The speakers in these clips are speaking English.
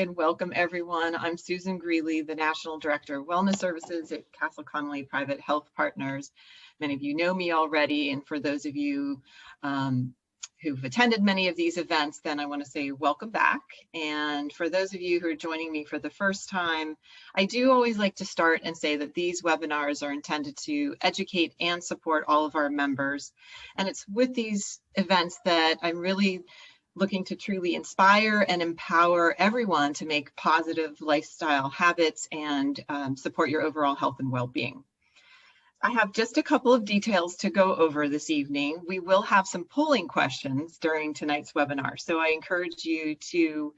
And welcome everyone. I'm Susan Greeley, the National Director of Wellness Services at Castle Connolly Private Health Partners. Many of you know me already, and for those of you who've attended many of these events, then I want to say welcome back. And for those of you who are joining me for the first time, I do always like to start and say that these webinars are intended to educate and support all of our members. And it's with these events that I'm really looking to truly inspire and empower everyone to make positive lifestyle habits and support your overall health and well-being. I have just a couple of details to go over this evening. We will have some polling questions during tonight's webinar, so I encourage you to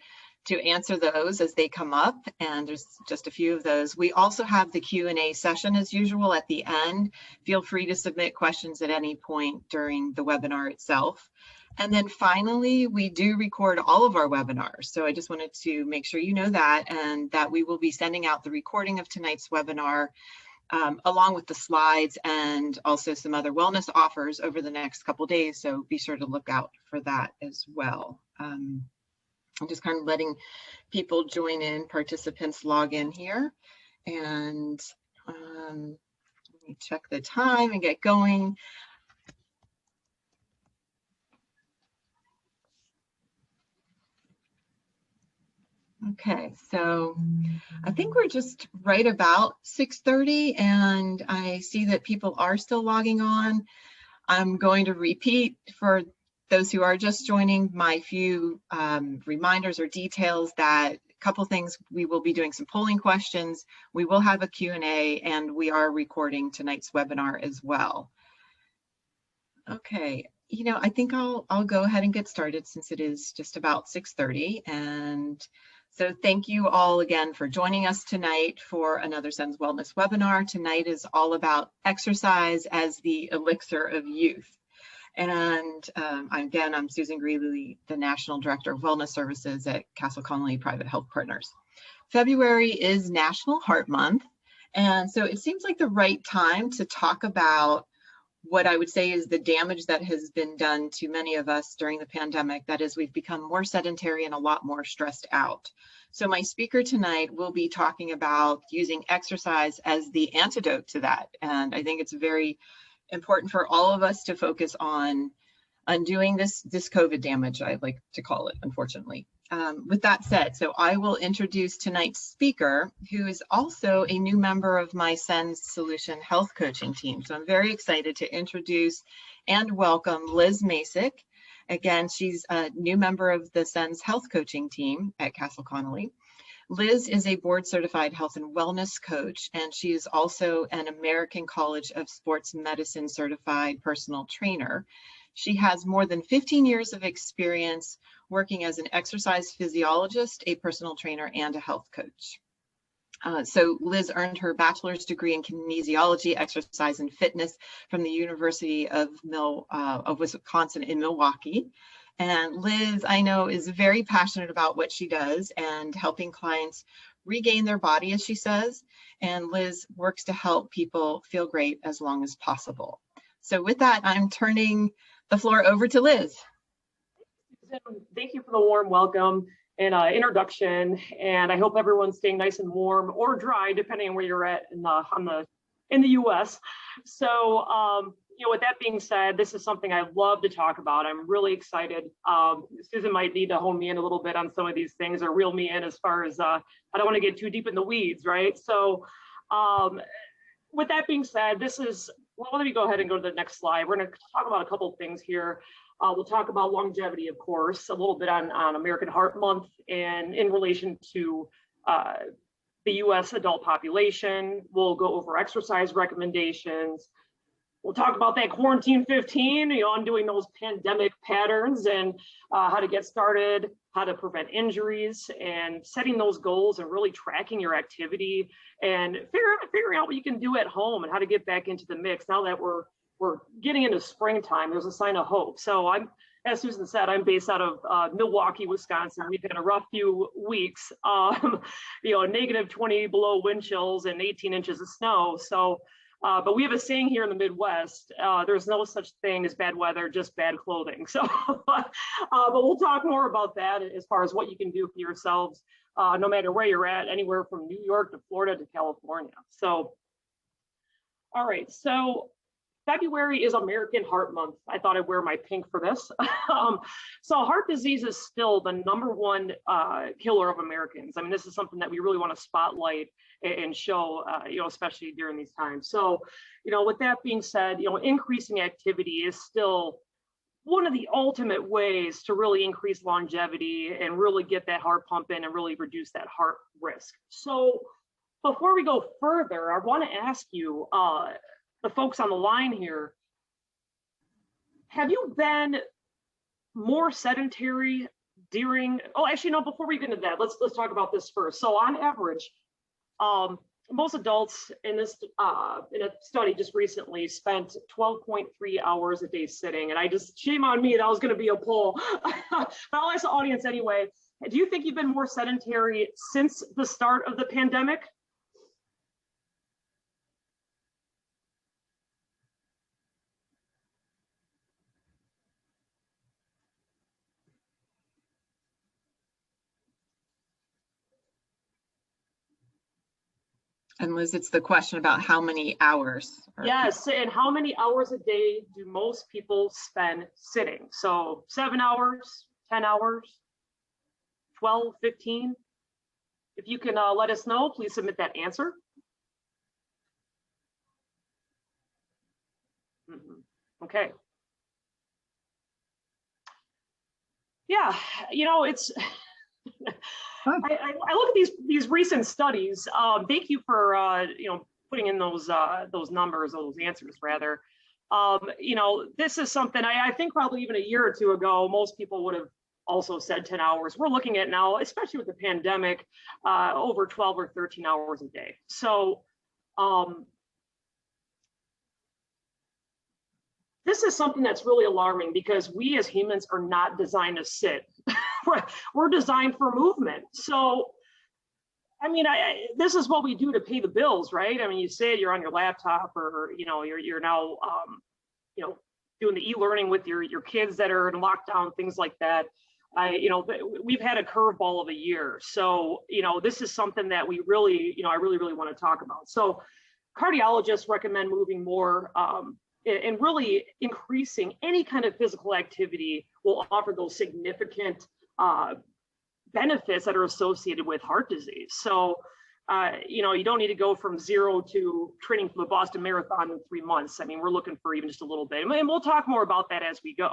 answer those as they come up, and there's just a few of those. We also have the Q&A session as usual at the end. Feel free to submit questions at any point during the webinar itself. And then finally, we do record all of our webinars. So I just wanted to make sure you know that, and that we will be sending out the recording of tonight's webinar along with the slides and also some other wellness offers over the next couple days. So be sure to look out for that as well. I'm just kind of letting people join in, participants log in here. And let me check the time and get going. Okay, so I think we're just right about 6:30, and I see that people are still logging on. I'm going to repeat for those who are just joining my few reminders or details that a couple things. We will be doing some polling questions. We will have a Q&A, and we are recording tonight's webinar as well. Okay, you know, I think I'll go ahead and get started since it is just about 6:30. And so thank you all again for joining us tonight for another Sense Wellness webinar. Tonight is all about exercise as the elixir of youth. And I'm Susan Greeley, the National Director of Wellness Services at Castle Connolly Private Health Partners. February is National Heart Month, and so it seems like the right time to talk about what I would say is the damage that has been done to many of us during the pandemic. That is, we've become more sedentary and a lot more stressed out. So my speaker tonight will be talking about using exercise as the antidote to that. And I think it's very important for all of us to focus on undoing this COVID damage, I like to call it, unfortunately. With that said, so I will introduce tonight's speaker, who is also a new member of my SENS Solution Health Coaching team. So I'm very excited to introduce and welcome Liz Masik. Again, she's a new member of the SENS Health Coaching team at Castle Connolly. Liz is a board certified health and wellness coach, and she is also an American College of Sports Medicine certified personal trainer. She has more than 15 years of experience working as an exercise physiologist, a personal trainer, and a health coach. So Liz earned her bachelor's degree in kinesiology, exercise, and fitness from the University of Wisconsin in Milwaukee. And Liz, I know, is very passionate about what she does and helping clients regain their body, as she says. And Liz works to help people feel great as long as possible. So with that, I'm turning the floor over to Liz. Thank you for the warm welcome and introduction, and I hope everyone's staying nice and warm or dry, depending on where you're at in the U.S. So, you know, with that being said, this is something I love to talk about. I'm really excited. Susan might need to hone me in a little bit on some of these things, or reel me in as far as I don't want to get too deep in the weeds, right? So, with that being said, well, let me go ahead and go to the next slide. We're going to talk about a couple of things here. We'll talk about longevity, of course, a little bit on American Heart Month and in relation to the U.S. adult population. We'll go over exercise recommendations. We'll talk about that quarantine 15, you know, undoing those pandemic patterns and how to get started, how to prevent injuries, and setting those goals and really tracking your activity and figuring out what you can do at home and how to get back into the mix now that we're getting into springtime. There's a sign of hope. So as Susan said, I'm based out of Milwaukee, Wisconsin. We've had a rough few weeks, you know, negative 20 below wind chills and 18 inches of snow. So, but we have a saying here in the Midwest, there's no such thing as bad weather, just bad clothing. So, but we'll talk more about that as far as what you can do for yourselves no matter where you're at, anywhere from New York to Florida to California. So, all right, so February is American Heart Month. I thought I'd wear my pink for this. So heart disease is still the #1 killer of Americans. I mean, this is something that we really want to spotlight and show, especially during these times. So, with that being said, increasing activity is still one of the ultimate ways to really increase longevity and really get that heart pumping and really reduce that heart risk. So before we go further, I want to ask you, the folks on the line here, have you been more sedentary during, before we get into that, let's talk about this first. So on average, most adults in this in a study just recently spent 12.3 hours a day sitting, and shame on me, that was going to be a poll. But I'll ask the audience anyway. Do you think you've been more sedentary since the start of the pandemic? And Liz, it's the question about how many hours. Yes, and how many hours a day do most people spend sitting? So 7 hours, 10 hours, 12, 15? If you can let us know, please submit that answer. Okay. Yeah, it's, I look at these recent studies. Thank you for putting in those numbers, those answers rather. This is something I think probably even a year or two ago, most people would have also said 10 hours. We're looking at now, especially with the pandemic, over 12 or 13 hours a day. So this is something that's really alarming because we as humans are not designed to sit. We're designed for movement. So, I mean, this is what we do to pay the bills, right? I mean, you say you're on your laptop, or you're now, doing the e-learning with your kids that are in lockdown, things like that. We've had a curveball of a year. So, this is something that we really, I really want to talk about. So, cardiologists recommend moving more. And really increasing any kind of physical activity will offer those significant benefits that are associated with heart disease. So, you don't need to go from 0 to training for the Boston Marathon in 3 months. I mean, we're looking for even just a little bit. And we'll talk more about that as we go.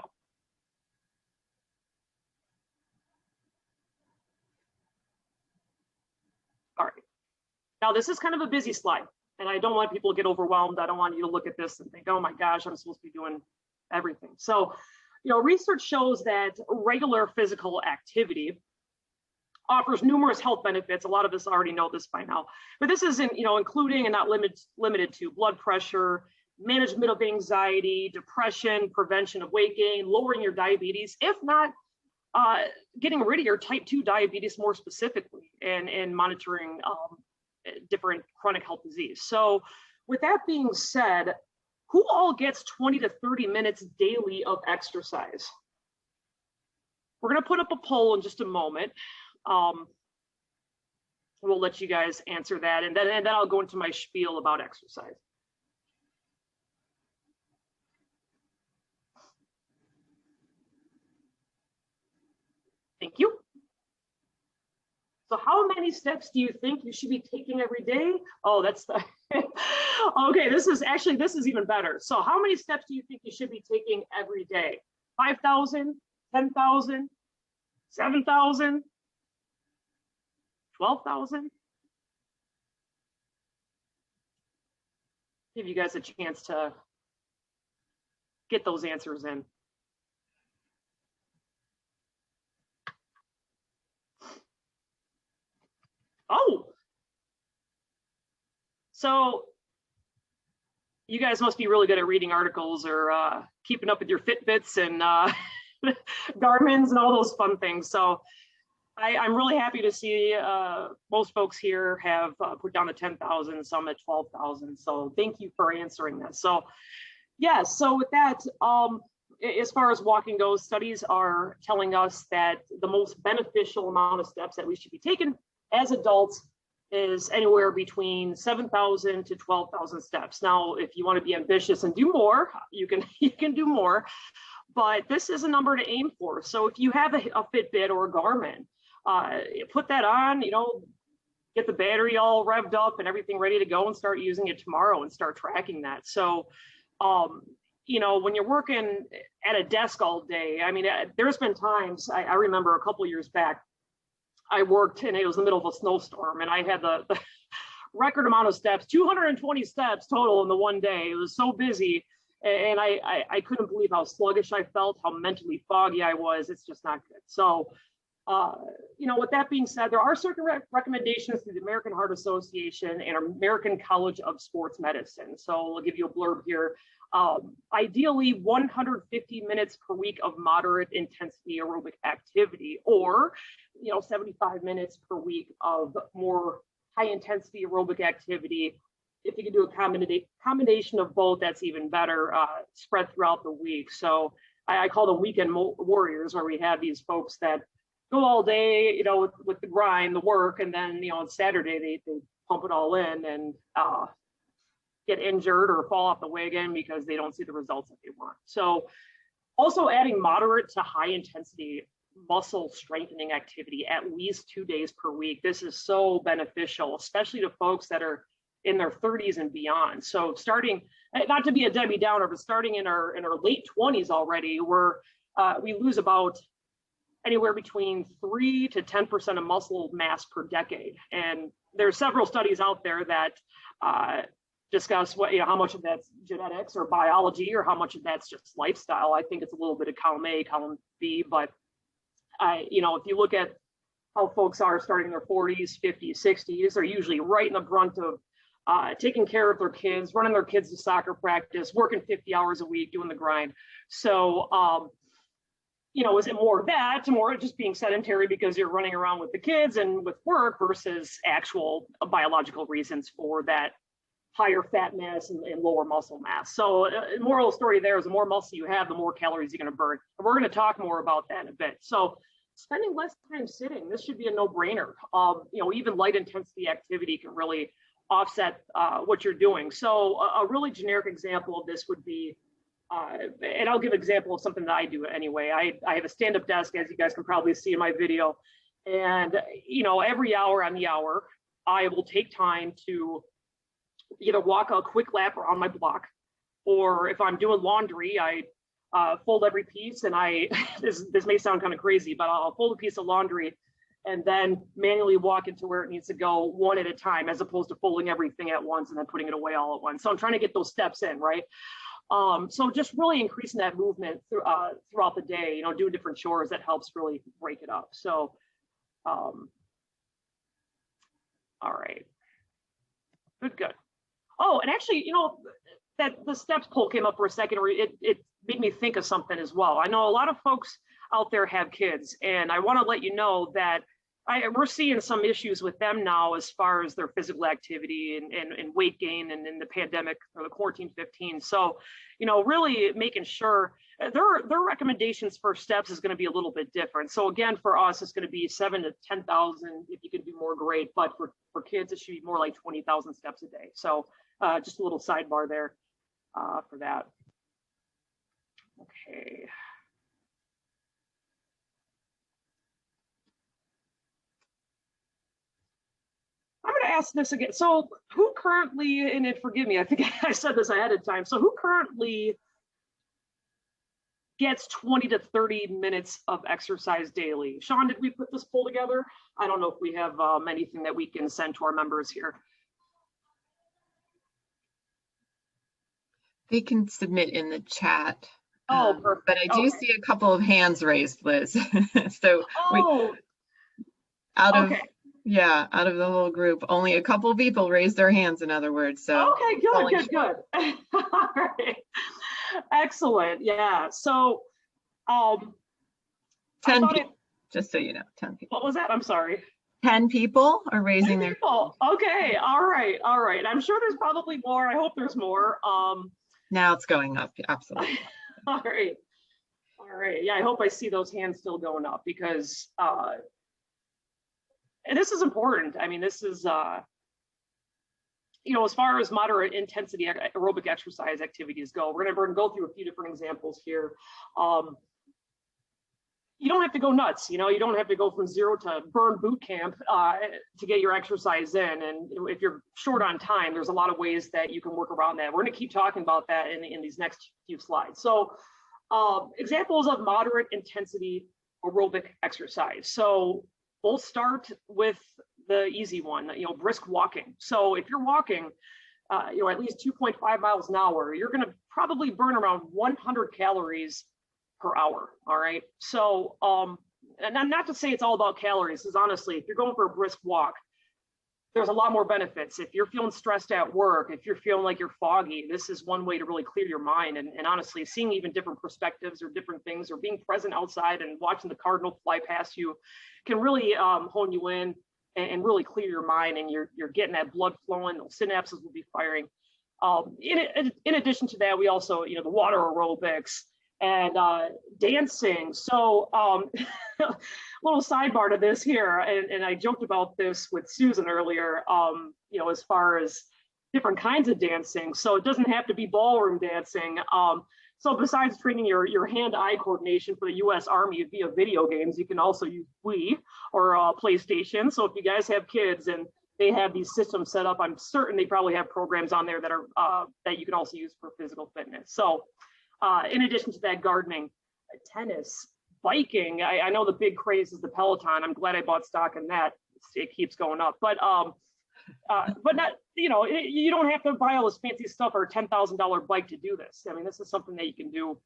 All right. Now, this is kind of a busy slide. And I don't want people to get overwhelmed. I don't want you to look at this and think, oh my gosh, I'm supposed to be doing everything. So, research shows that regular physical activity offers numerous health benefits. A lot of us already know this by now, but this is including and not limited to blood pressure, management of anxiety, depression, prevention of weight gain, lowering your diabetes, if not getting rid of your type 2 diabetes more specifically, and monitoring different chronic health disease. So with that being said, who all gets 20 to 30 minutes daily of exercise? We're going to put up a poll in just a moment. We'll let you guys answer that, and then I'll go into my spiel about exercise. Thank you. So how many steps do you think you should be taking every day? Oh, that's the, okay, this is even better. So how many steps do you think you should be taking every day? 5,000, 10,000, 7,000, 12,000? Give you guys a chance to get those answers in. Oh, so you guys must be really good at reading articles or keeping up with your Fitbits and Garmin's and all those fun things. So I'm really happy to see most folks here have put down the 10,000, some at 12,000. So thank you for answering this. So yeah, so with that, as far as walking goes, studies are telling us that the most beneficial amount of steps that we should be taking as adults is anywhere between 7,000 to 12,000 steps. Now, if you want to be ambitious and do more, you can do more, but this is a number to aim for. So if you have a Fitbit or a Garmin, put that on, get the battery all revved up and everything ready to go and start using it tomorrow and start tracking that. So, when you're working at a desk all day, I mean, there's been times, I remember a couple of years back, I worked and it was the middle of a snowstorm and I had the record amount of steps, 220 steps total in the one day. It was so busy. And I couldn't believe how sluggish I felt, how mentally foggy I was. It's just not good. So, with that being said, there are certain recommendations through the American Heart Association and American College of Sports Medicine. So I'll give you a blurb here. Ideally 150 minutes per week of moderate intensity aerobic activity, or 75 minutes per week of more high intensity aerobic activity. If you can do a combination of both, that's even better, spread throughout the week. So I call them weekend warriors, where we have these folks that go all day, with the grind, the work, and then, on Saturday they pump it all in and get injured or fall off the wagon because they don't see the results that they want. So also adding moderate to high intensity muscle strengthening activity at least 2 days per week. This is so beneficial, especially to folks that are in their 30s and beyond. So starting, not to be a Debbie Downer, but starting in our late 20s already, where we lose about anywhere between 3 to 10% of muscle mass per decade. And there's several studies out there that discuss how much of that's genetics or biology, or how much of that's just lifestyle. I think it's a little bit of column A, column B, but if you look at how folks are starting their 40s, 50s, 60s, they're usually right in the brunt of taking care of their kids, running their kids to soccer practice, working 50 hours a week, doing the grind. So, is it more that, more just being sedentary because you're running around with the kids and with work, versus actual biological reasons for that higher fat mass and lower muscle mass? So moral of the story there is, the more muscle you have, the more calories you're going to burn. And we're going to talk more about that in a bit. So spending less time sitting, this should be a no-brainer. Even light intensity activity can really offset what you're doing. So a really generic example of this would be, and I'll give an example of something that I do anyway. I have a stand-up desk, as you guys can probably see in my video. And, every hour on the hour, I will take time to either walk a quick lap around my block, or if I'm doing laundry, I fold every piece, and this may sound kind of crazy, but I'll fold a piece of laundry and then manually walk it to where it needs to go one at a time, as opposed to folding everything at once and then putting it away all at once. So I'm trying to get those steps in, right? So just really increasing that movement throughout the day, doing different chores, that helps really break it up. So, all right, good. Oh, and actually, that the steps poll came up for a second, where it made me think of something as well. I know a lot of folks out there have kids, and I want to let you know that we're seeing some issues with them now as far as their physical activity and weight gain, and in the pandemic or the quarantine 15. So, really making sure their recommendations for steps is going to be a little bit different. So again, for us, it's going to be 7 to 10,000. If you can do more, great. But for kids, it should be more like 20,000 steps a day. So just a little sidebar there for that. Okay. I'm going to ask this again. So who currently, and forgive me, I think I said this ahead of time. So who currently gets 20 to 30 minutes of exercise daily? Sean, did we put this poll together? I don't know if we have anything that we can send to our members here. They can submit in the chat. Oh, perfect. But I do see a couple of hands raised, Liz. So out of the whole group, only a couple of people raised their hands, in other words. So okay, good. All right. Excellent. Yeah. So 10 people, just so you know, 10 people. What was that? I'm sorry. 10 people are raising their hands. Okay. All right. I'm sure there's probably more. I hope there's more. Now it's going up. Absolutely. All right. Yeah, I hope I see those hands still going up, because and this is important. I mean, this is, as far as moderate intensity aerobic exercise activities go, we're gonna go through a few different examples here. You don't have to go nuts. You don't have to go from zero to burn boot camp to get your exercise in. And if you're short on time, there's a lot of ways that you can work around that. We're going to keep talking about that in these next few slides. So examples of moderate intensity aerobic exercise. So we'll start with the easy one, brisk walking. So if you're walking, at least 2.5 miles an hour, you're going to probably burn around 100 calories per hour. All right. So, and not to say it's all about calories, because honestly, if you're going for a brisk walk, there's a lot more benefits. If you're feeling stressed at work, if you're feeling like you're foggy, this is one way to really clear your mind. And honestly, seeing even different perspectives or different things, or being present outside and watching the cardinal fly past you can really hone you in and really clear your mind, and you're getting that blood flowing, those synapses will be firing. In addition to that, we also, the water aerobics, and dancing. So little sidebar to this here, and I joked about this with Susan earlier, as far as different kinds of dancing. So it doesn't have to be ballroom dancing. So besides training your hand-eye coordination for the US Army via video games, you can also use Wii or PlayStation. So if you guys have kids and they have these systems set up, I'm certain they probably have programs on there that are that you can also use for physical fitness. So in addition to that, gardening, tennis, biking. I know the big craze is the Peloton. I'm glad I bought stock in that. It keeps going up, but not, you don't have to buy all this fancy stuff or a $10,000 bike to do this. I mean, this is something that you can do.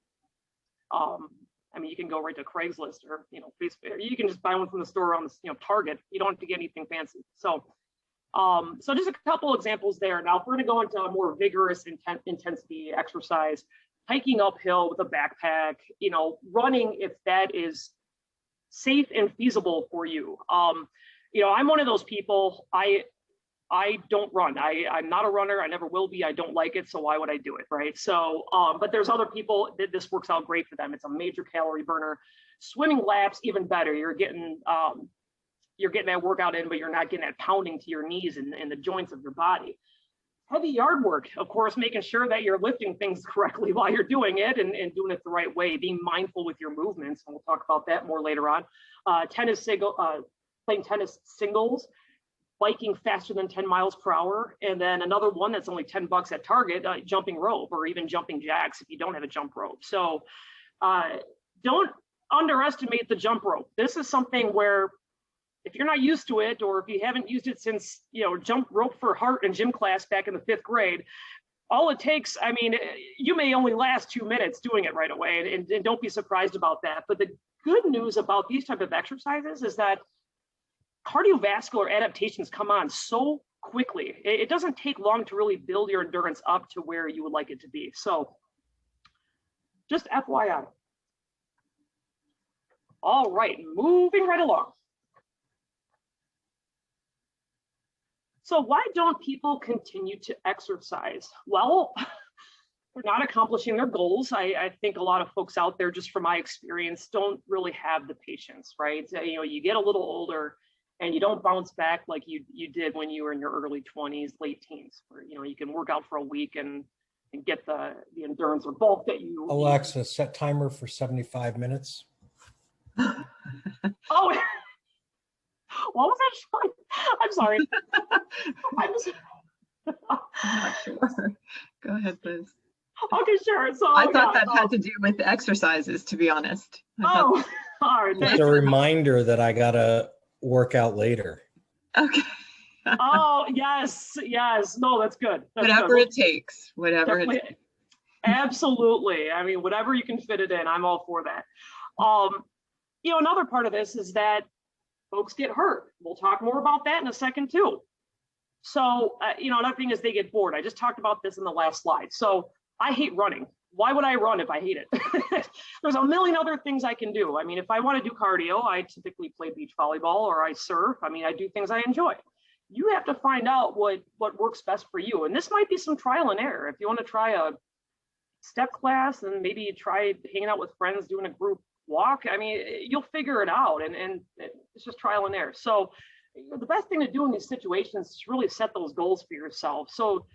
You can go right to Craigslist or, Facebook. You can just buy one from the store on the, Target. You don't have to get anything fancy. So, so just a couple examples there. Now, if we're going to go into a more vigorous intensity exercise, hiking uphill with a backpack, running if that is safe and feasible for you. I'm one of those people, I don't run. I'm not a runner. I never will be. I don't like it. So why would I do it, right? So, but there's other people that this works out great for them. It's a major calorie burner. Swimming laps, even better. You're getting that workout in, but you're not getting that pounding to your knees and the joints of your body. Heavy yard work, of course, making sure that you're lifting things correctly while you're doing it and doing it the right way, being mindful with your movements. And we'll talk about that more later on. Playing tennis singles, biking faster than 10 miles per hour. And then another one that's only $10 at Target, jumping rope or even jumping jacks if you don't have a jump rope. So don't underestimate the jump rope. This is something where if you're not used to it, or if you haven't used it since, jump rope for heart in gym class back in the 5th grade, all it takes, you may only last 2 minutes doing it right away, and don't be surprised about that. But the good news about these type of exercises is that cardiovascular adaptations come on so quickly. It doesn't take long to really build your endurance up to where you would like it to be. So just FYI. All right, moving right along. So why don't people continue to exercise? Well, they're not accomplishing their goals. I think a lot of folks out there, just from my experience, don't really have the patience, right? You get a little older and you don't bounce back like you did when you were in your early 20s, late teens, where you can work out for a week and get the endurance or bulk that you. Alexa, set timer for 75 minutes. Oh. What was that? I'm sorry. I'm not sure. Go ahead, Liz. Okay, sure. So I thought that had to do with the exercises, to be honest. All right. Just a reminder that I gotta work out later. Okay. Oh, yes. No, that's good. Whatever it takes. Whatever it takes. Absolutely. Whatever you can fit it in, I'm all for that. Another part of this is that folks get hurt. We'll talk more about that in a second too. So, another thing is they get bored. I just talked about this in the last slide. So I hate running. Why would I run if I hate it? There's a million other things I can do. If I want to do cardio, I typically play beach volleyball or I surf. I do things I enjoy. You have to find out what works best for you. And this might be some trial and error. If you want to try a step class and maybe try hanging out with friends, doing a group walk, you'll figure it out, and it's just trial and error. So the best thing to do in these situations is really set those goals for yourself. So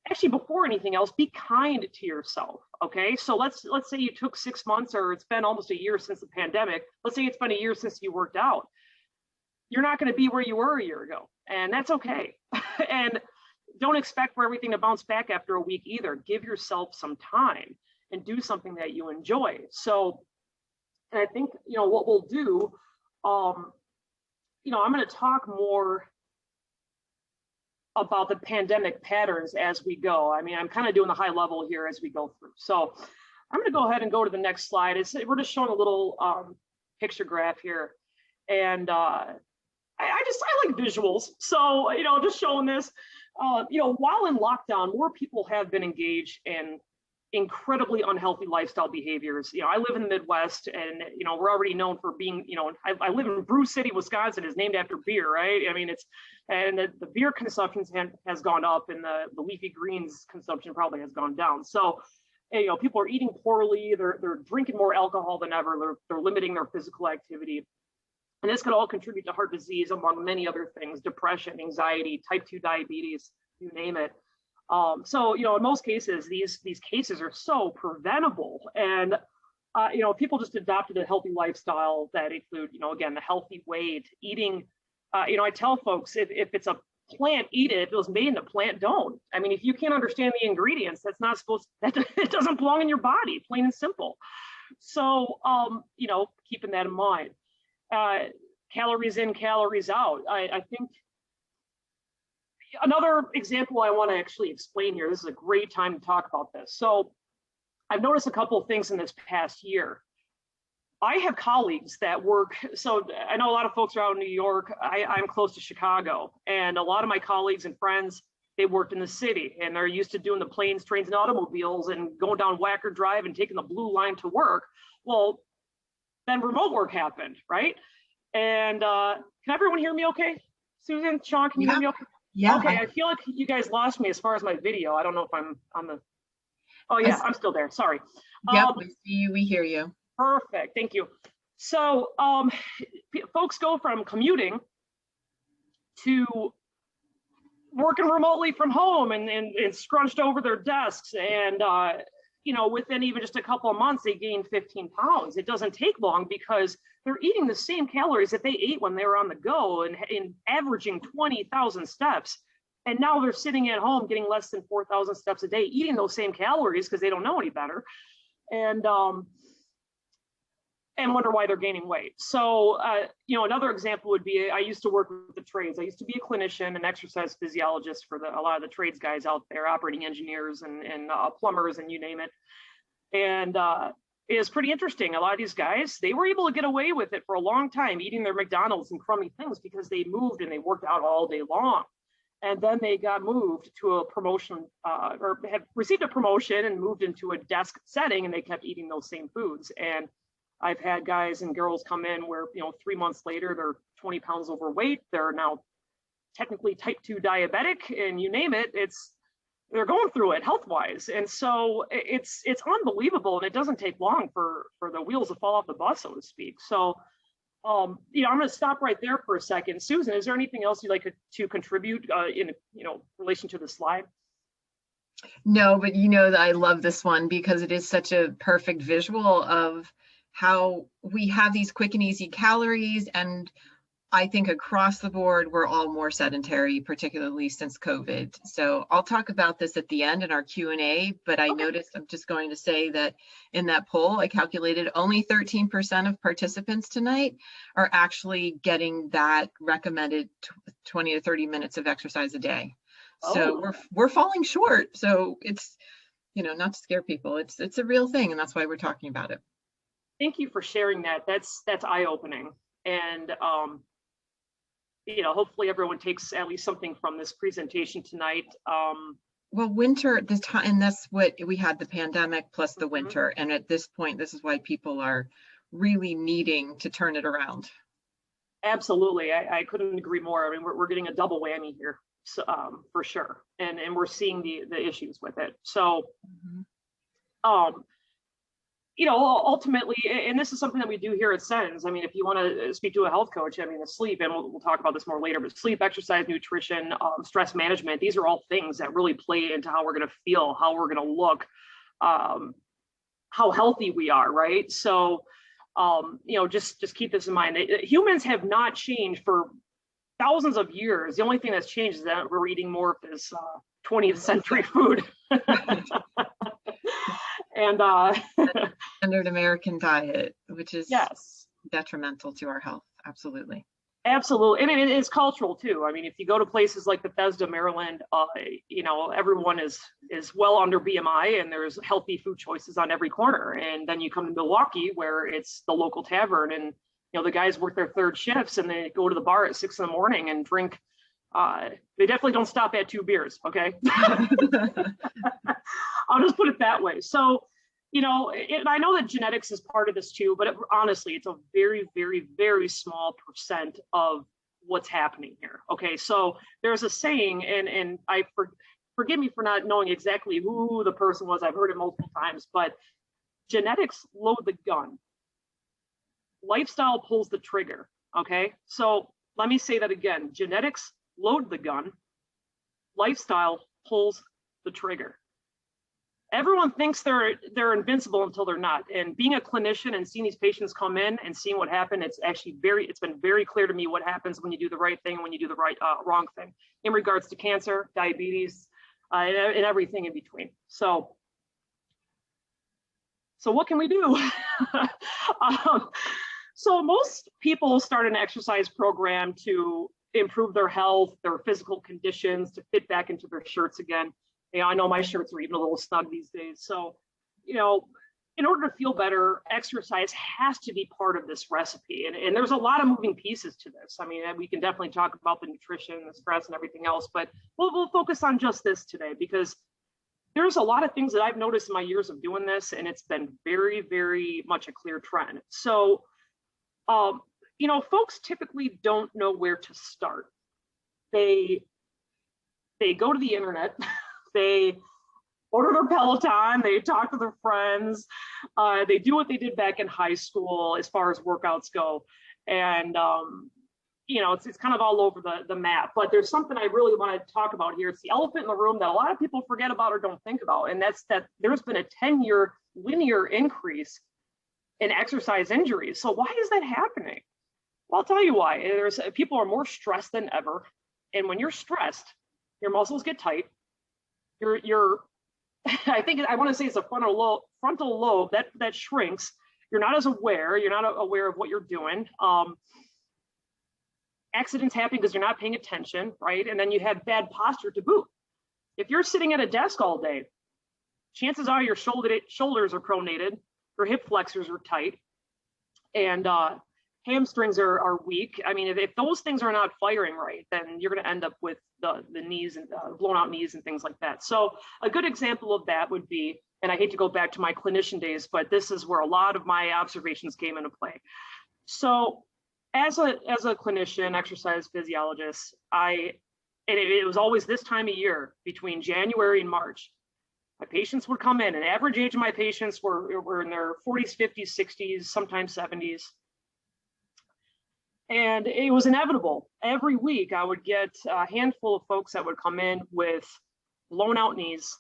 actually, before anything else, be kind to yourself. Okay, so let's say you took 6 months, or it's been almost a year since the pandemic. Let's say it's been a year since you worked out. You're not going to be where you were a year ago, and that's okay. And don't expect for everything to bounce back after a week either. Give yourself some time and do something that you enjoy. So, and I think, what we'll do, I'm going to talk more about the pandemic patterns as we go. I mean, I'm kind of doing the high level here as we go through. So I'm going to go ahead and go to the next slide. We're just showing a little picture graph here. And I like visuals. So, just showing this, while in lockdown, more people have been engaged in incredibly unhealthy lifestyle behaviors. I live in the Midwest, and, we're already known for being, I live in Brew City, Wisconsin, is named after beer, right? I mean, the beer consumption has gone up, and the leafy greens consumption probably has gone down. So, people are eating poorly, they're drinking more alcohol than ever, they're limiting their physical activity. And this could all contribute to heart disease, among many other things, depression, anxiety, type 2 diabetes, you name it. So, in most cases, these cases are so preventable. And, people just adopted a healthy lifestyle that include, again, the healthy weight, eating. I tell folks, if it's a plant, eat it. If it was made in a plant, don't. I mean, if you can't understand the ingredients, it doesn't belong in your body, plain and simple. So, keeping that in mind. Calories in, calories out. I think another example I want to actually explain here, this is a great time to talk about this. So I've noticed a couple of things in this past year. I have colleagues that work, so I know a lot of folks are out in New York. I'm close to Chicago, and a lot of my colleagues and friends, they worked in the city, and they're used to doing the planes, trains, and automobiles and going down Wacker Drive and taking the blue line to work. Well, then remote work happened, right? And can everyone hear me okay? Susan, Sean, can you hear me okay? Yeah. Okay, I feel like you guys lost me as far as my video. I don't know if I'm on the, oh yeah, I'm still there, sorry. Yep, we see you, we hear you. Perfect, thank you. So folks go from commuting to working remotely from home and scrunched over their desks, and within even just a couple of months, they gained 15 pounds. It doesn't take long because they're eating the same calories that they ate when they were on the go and averaging 20,000 steps. And now they're sitting at home getting less than 4,000 steps a day, eating those same calories because they don't know any better. And wonder why they're gaining weight. So, another example would be, I used to work with the trades. I used to be a clinician and exercise physiologist for a lot of the trades guys out there, operating engineers and plumbers and you name it. And it was pretty interesting. A lot of these guys, they were able to get away with it for a long time, eating their McDonald's and crummy things because they moved and they worked out all day long. And then they got moved to a promotion or had received a promotion and moved into a desk setting, and they kept eating those same foods. And I've had guys and girls come in where, 3 months later, they're 20 pounds overweight. They're now technically type 2 diabetic, and you name it, they're going through it health-wise. And so it's unbelievable, and it doesn't take long for the wheels to fall off the bus, so to speak. So, I'm going to stop right there for a second. Susan, is there anything else you'd like to contribute in relation to the slide? No, but that I love this one because it is such a perfect visual of how we have these quick and easy calories. And I think across the board, we're all more sedentary, particularly since COVID. So I'll talk about this at the end in our Q&A, but I noticed, I'm just going to say that in that poll, I calculated only 13% of participants tonight are actually getting that recommended 20 to 30 minutes of exercise a day. So we're falling short. So it's, not to scare people, it's a real thing. And that's why we're talking about it. Thank you for sharing that. That's eye-opening. And, hopefully everyone takes at least something from this presentation tonight. Well, winter, this time, and that's what we had, the pandemic plus the winter. And at this point, this is why people are really needing to turn it around. Absolutely. I couldn't agree more. I mean, we're getting a double whammy here, so, for sure. And we're seeing the issues with it. So, ultimately, and this is something that we do here at Sens. I mean, if you want to speak to a health coach, I mean, the sleep, and we'll talk about this more later, but sleep, exercise, nutrition, stress management, these are all things that really play into how we're going to feel, how we're going to look, how healthy we are, right? So, just keep this in mind. Humans have not changed for thousands of years. The only thing that's changed is that we're eating more of this 20th century food. And standard American diet, which is yes, detrimental to our health. Absolutely. Absolutely. And it is cultural too. I mean, if you go to places like Bethesda, Maryland, everyone is well under BMI, and there's healthy food choices on every corner. And then you come to Milwaukee, where it's the local tavern, and the guys work their third shifts, and they go to the bar at 6 a.m. and drink. They definitely don't stop at 2 beers. Okay. I'll just put it that way. So, and I know that genetics is part of this too, but honestly, it's a very, very, very small percent of what's happening here. Okay. So there's a saying, and forgive me for not knowing exactly who the person was. I've heard it multiple times, but genetics load the gun. Lifestyle pulls the trigger. Okay. So let me say that again. Genetics load the gun. Lifestyle pulls the trigger. Everyone thinks they're invincible until they're not. And being a clinician and seeing these patients come in and seeing what happened, it's been very clear to me what happens when you do the right thing, when you do the wrong thing in regards to cancer, diabetes, and everything in between. So what can we do? So most people start an exercise program to improve their health, their physical conditions, to fit back into their shirts again. I know my shirts are even a little snug these days. So, in order to feel better, exercise has to be part of this recipe. And there's a lot of moving pieces to this. I mean, we can definitely talk about the nutrition, the stress, and everything else, but we'll focus on just this today, because there's a lot of things that I've noticed in my years of doing this, and it's been very, very much a clear trend. So, folks typically don't know where to start. They go to the internet. They order their Peloton, they talk to their friends, they do what they did back in high school as far as workouts go. And, it's kind of all over the map. But there's something I really want to talk about here. It's the elephant in the room that a lot of people forget about or don't think about. And that's that there's been a 10-year linear increase in exercise injuries. So why is that happening? Well, I'll tell you why. People are more stressed than ever. And when you're stressed, your muscles get tight. I want to say it's a frontal lobe that shrinks. You're not as aware. You're not aware of what you're doing. Accidents happen because you're not paying attention, right? And then you have bad posture to boot. If you're sitting at a desk all day, chances are your shoulders are pronated, your hip flexors are tight, and hamstrings are weak. I mean, if those things are not firing right, then you're going to end up with the knees and blown out knees and things like that. So a good example of that would be, and I hate to go back to my clinician days, but this is where a lot of my observations came into play. So as a clinician, exercise physiologist, it was always this time of year between January and March. My patients would come in, and average age of my patients were in their 40s, 50s, 60s, sometimes 70s. And it was inevitable. Every week I would get a handful of folks that would come in with blown out knees,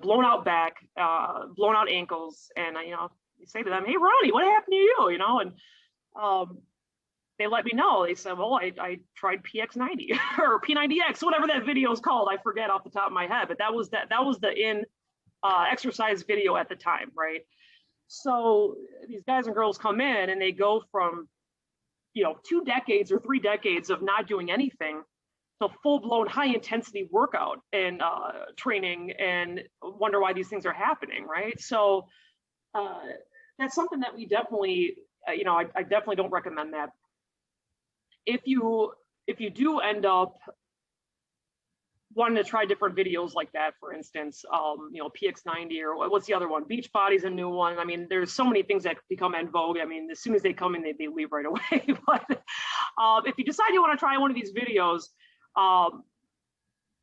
blown out back, blown out ankles. And you say to them, "Hey, Ronnie, what happened to you?" And they let me know. They said, "Well, I tried PX90 or P90X, whatever that video is called. I forget off the top of my head, but that was the exercise video at the time, right?" So these guys and girls come in, and they go from 2 decades or 3 decades of not doing anything to full-blown high-intensity workout and training, and wonder why these things are happening, right? So that's something that we definitely, I definitely don't recommend that. If you do end up wanting to try different videos like that, for instance, PX90, or what's the other one? Beachbody's a new one. I mean, there's so many things that become en vogue. I mean, as soon as they come in, they leave right away. But if you decide you want to try one of these videos,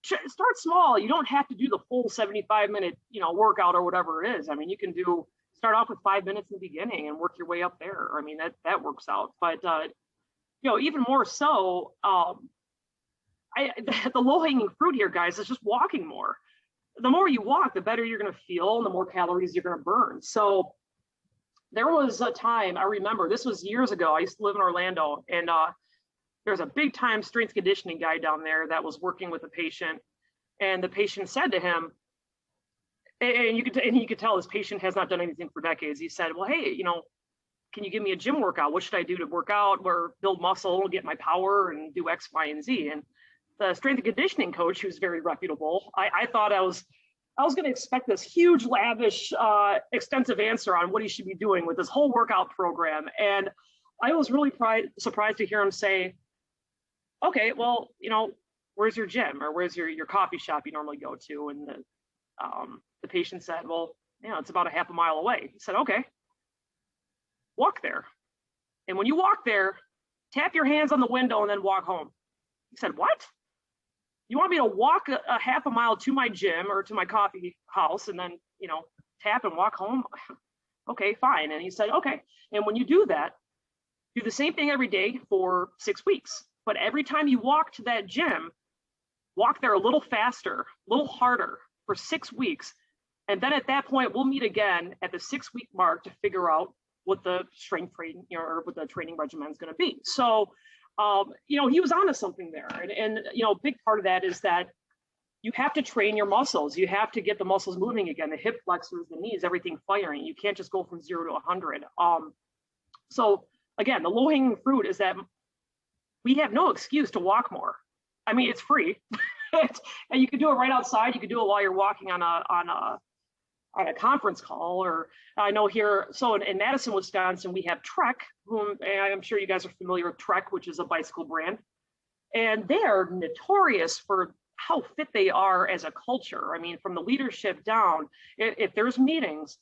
start small. You don't have to do the full 75-minute, workout or whatever it is. I mean, you can do start off with 5 minutes in the beginning and work your way up there. I mean, that works out. But, you know, even more so, the low-hanging fruit here, guys, is just walking more. The more you walk, the better you're going to feel and the more calories you're going to burn. So there was a time, I remember, this was years ago, I used to live in Orlando, and there's a big time strength conditioning guy down there that was working with a patient, and the patient said to him, and you could tell this patient has not done anything for decades. He said, well, hey, you know, can you give me a gym workout? What should I do to work out or build muscle, get my power and do X, Y, and Z? And the strength and conditioning coach, who's very reputable, I thought I was going to expect this huge, lavish, extensive answer on what he should be doing with this whole workout program. And I was really surprised to hear him say, okay, well, you know, where's your gym or where's your coffee shop you normally go to? And the patient said, well, you know, it's about a half a mile away. He said, okay, walk there. And when you walk there, tap your hands on the window and then walk home. He said, what? You want me to walk a half a mile to my gym or to my coffee house and then, you know, tap and walk home? Okay, fine. And he said, okay. And when you do that, do the same thing every day for 6 weeks. But every time you walk to that gym, walk there a little faster, a little harder for 6 weeks. And then at that point, we'll meet again at the 6 week mark to figure out what the strength training, you know, or what the training regimen is going to be. So, you know, he was onto something there. And, you know, a big part of that is that you have to train your muscles. You have to get the muscles moving again, the hip flexors, the knees, everything firing. You can't just go from 0 to 100. So again, the low hanging fruit is that we have no excuse to walk more. I mean, it's free. And you can do it right outside. You can do it while you're walking on a conference call, or I know here, so in Madison, Wisconsin, we have Trek, whom I'm sure you guys are familiar with Trek, which is a bicycle brand. And they are notorious for how fit they are as a culture. I mean, from the leadership down, if there's meetings,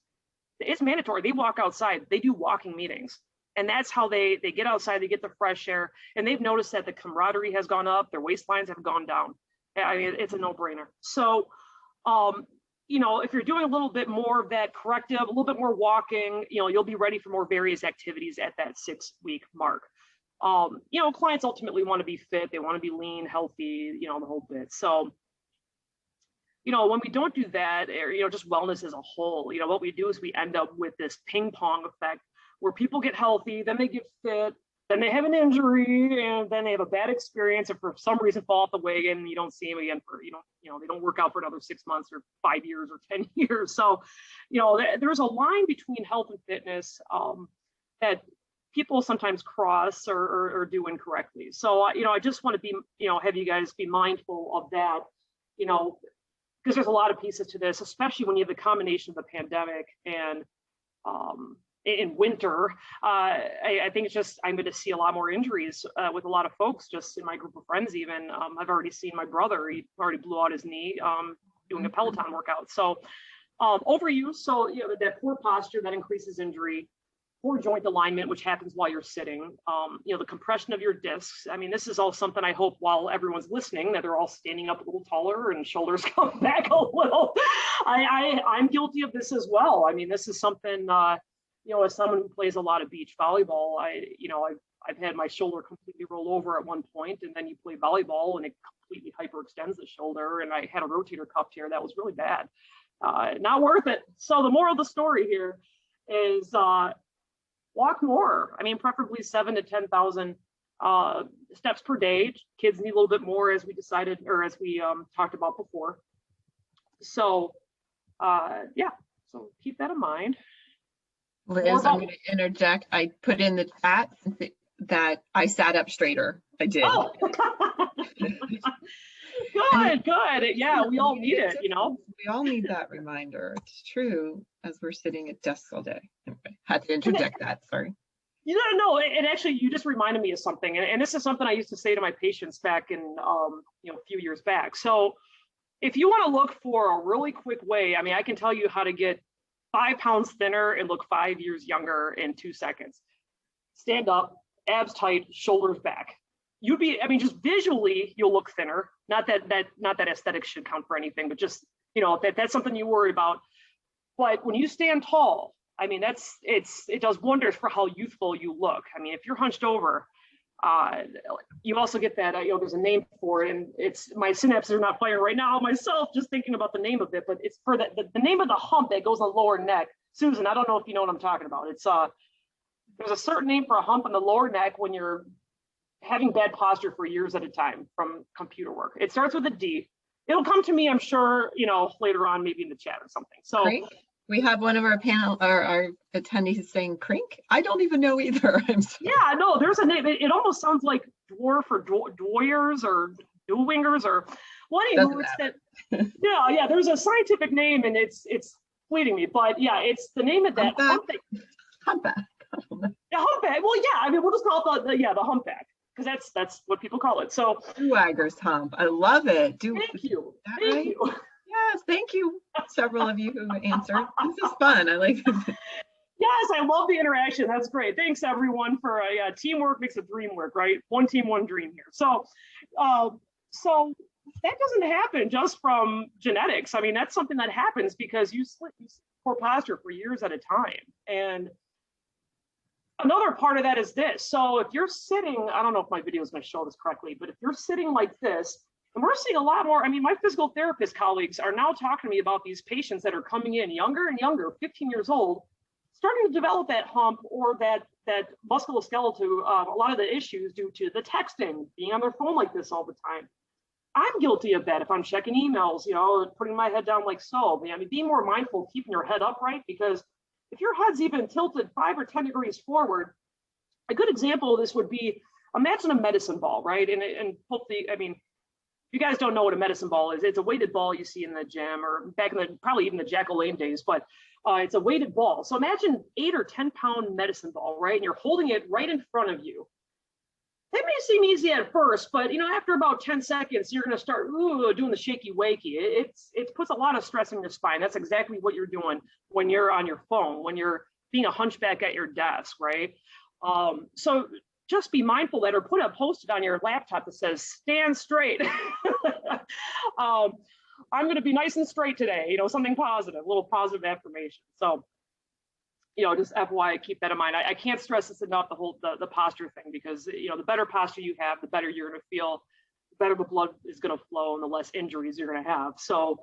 it's mandatory. They walk outside, they do walking meetings. And that's how they get outside, they get the fresh air. And they've noticed that the camaraderie has gone up, their waistlines have gone down. I mean, it's a no-brainer. So, you know, if you're doing a little bit more of that corrective, a little bit more walking, you know, you'll be ready for more various activities at that 6 week mark. You know, clients ultimately want to be fit. They want to be lean, healthy, you know, the whole bit. So, you know, when we don't do that, or, you know, just wellness as a whole, you know, what we do is we end up with this ping pong effect where people get healthy, then they get fit, then they have an injury, and then they have a bad experience, and for some reason fall off the wagon, and you don't see them again for, you know, they don't work out for another 6 months or 5 years or 10 years. So, you know, there's a line between health and fitness that people sometimes cross or do incorrectly. So, you know, I just want to be, you know, have you guys be mindful of that, you know, because there's a lot of pieces to this, especially when you have the combination of the pandemic and in winter. I think it's just, I'm going to see a lot more injuries with a lot of folks just in my group of friends even. I've already seen my brother, he already blew out his knee doing a Peloton workout. So overuse, so, you know, that poor posture that increases injury, poor joint alignment, which happens while you're sitting, you know, the compression of your discs. I mean, this is all something I hope while everyone's listening that they're all standing up a little taller and shoulders come back a little. I'm guilty of this as well. I mean, this is something, you know, as someone who plays a lot of beach volleyball, I've had my shoulder completely roll over at one point, and then you play volleyball and it completely hyperextends the shoulder, and I had a rotator cuff tear that was really bad. Not worth it. So the moral of the story here is walk more. I mean, preferably 7 to 10,000 steps per day. Kids need a little bit more, as we decided, or as we talked about before. So yeah, so keep that in mind. Liz, I'm going to interject. I put in the chat that I sat up straighter. I did. Oh. Good. Yeah, we all need it, you know. We all need that reminder. It's true, as we're sitting at desks all day. Anyway, had to interject that. Sorry. You know, and actually, you just reminded me of something, and this is something I used to say to my patients back in, you know, a few years back. So, if you want to look for a really quick way, I mean, I can tell you how to get 5 pounds thinner and look 5 years younger in 2 seconds. Stand up, abs tight, shoulders back. You'd be, I mean, just visually, you'll look thinner. Not that aesthetics should count for anything, but just, you know, that's something you worry about. But when you stand tall, I mean, it does wonders for how youthful you look. I mean, if you're hunched over, you also get that, there's a name for it, and my synapses are not firing right now myself, just thinking about the name of it, but it's for the name of the hump that goes on the lower neck. Susan, I don't know if you know what I'm talking about. It's there's a certain name for a hump in the lower neck when you're having bad posture for years at a time from computer work. It starts with a D. It'll come to me, I'm sure, later on, maybe in the chat or something. So Crink? We have one of our panel, our attendees saying crink. I don't even know either. I'm sorry. Yeah, no, there's a name. It almost sounds like dwarf or dwarriors or dewingers or well, anywho, it's that. Yeah. There's a scientific name, and it's fleeting me, but yeah, it's the name of that humpback. Humpback. The humpback. Well, yeah, I mean, we'll just call it the humpback, because that's what people call it. So Dewagger's hump. I love it. Thank you. Thank you. Yes, thank you. Several of you who answered. This is fun. I like it. Yes, I love the interaction. That's great. Thanks everyone for teamwork makes a dream work, right? One team, one dream here. So that doesn't happen just from genetics. I mean, that's something that happens because you sleep poor posture for years at a time. And another part of that is this. So if you're sitting, I don't know if my video is going to show this correctly, but if you're sitting like this, and we're seeing a lot more, I mean, my physical therapist colleagues are now talking to me about these patients that are coming in younger and younger, 15 years old, starting to develop that hump or that musculoskeletal, a lot of the issues due to the texting, being on their phone like this all the time. I'm guilty of that if I'm checking emails, putting my head down like so. I mean, be more mindful, keeping your head upright, because if your head's even tilted 5 or 10 degrees forward, a good example of this would be, imagine a medicine ball, right? And hopefully, I mean, you guys don't know what a medicine ball is. It's a weighted ball you see in the gym or back in probably even the Jack LaLanne days, but it's a weighted ball. So imagine 8 or 10 pound medicine ball, right? And you're holding it right in front of you. That may seem easy at first, but after about 10 seconds, you're going to start doing the shaky wakey. It puts a lot of stress in your spine. That's exactly what you're doing when you're on your phone, when you're being a hunchback at your desk, right? So just be mindful that, or put a post-it on your laptop that says stand straight. I'm going to be nice and straight today, something positive, a little positive affirmation. So, just FYI, keep that in mind. I can't stress this enough, the posture thing, because, the better posture you have, the better you're going to feel, the better the blood is going to flow, and the less injuries you're going to have. So,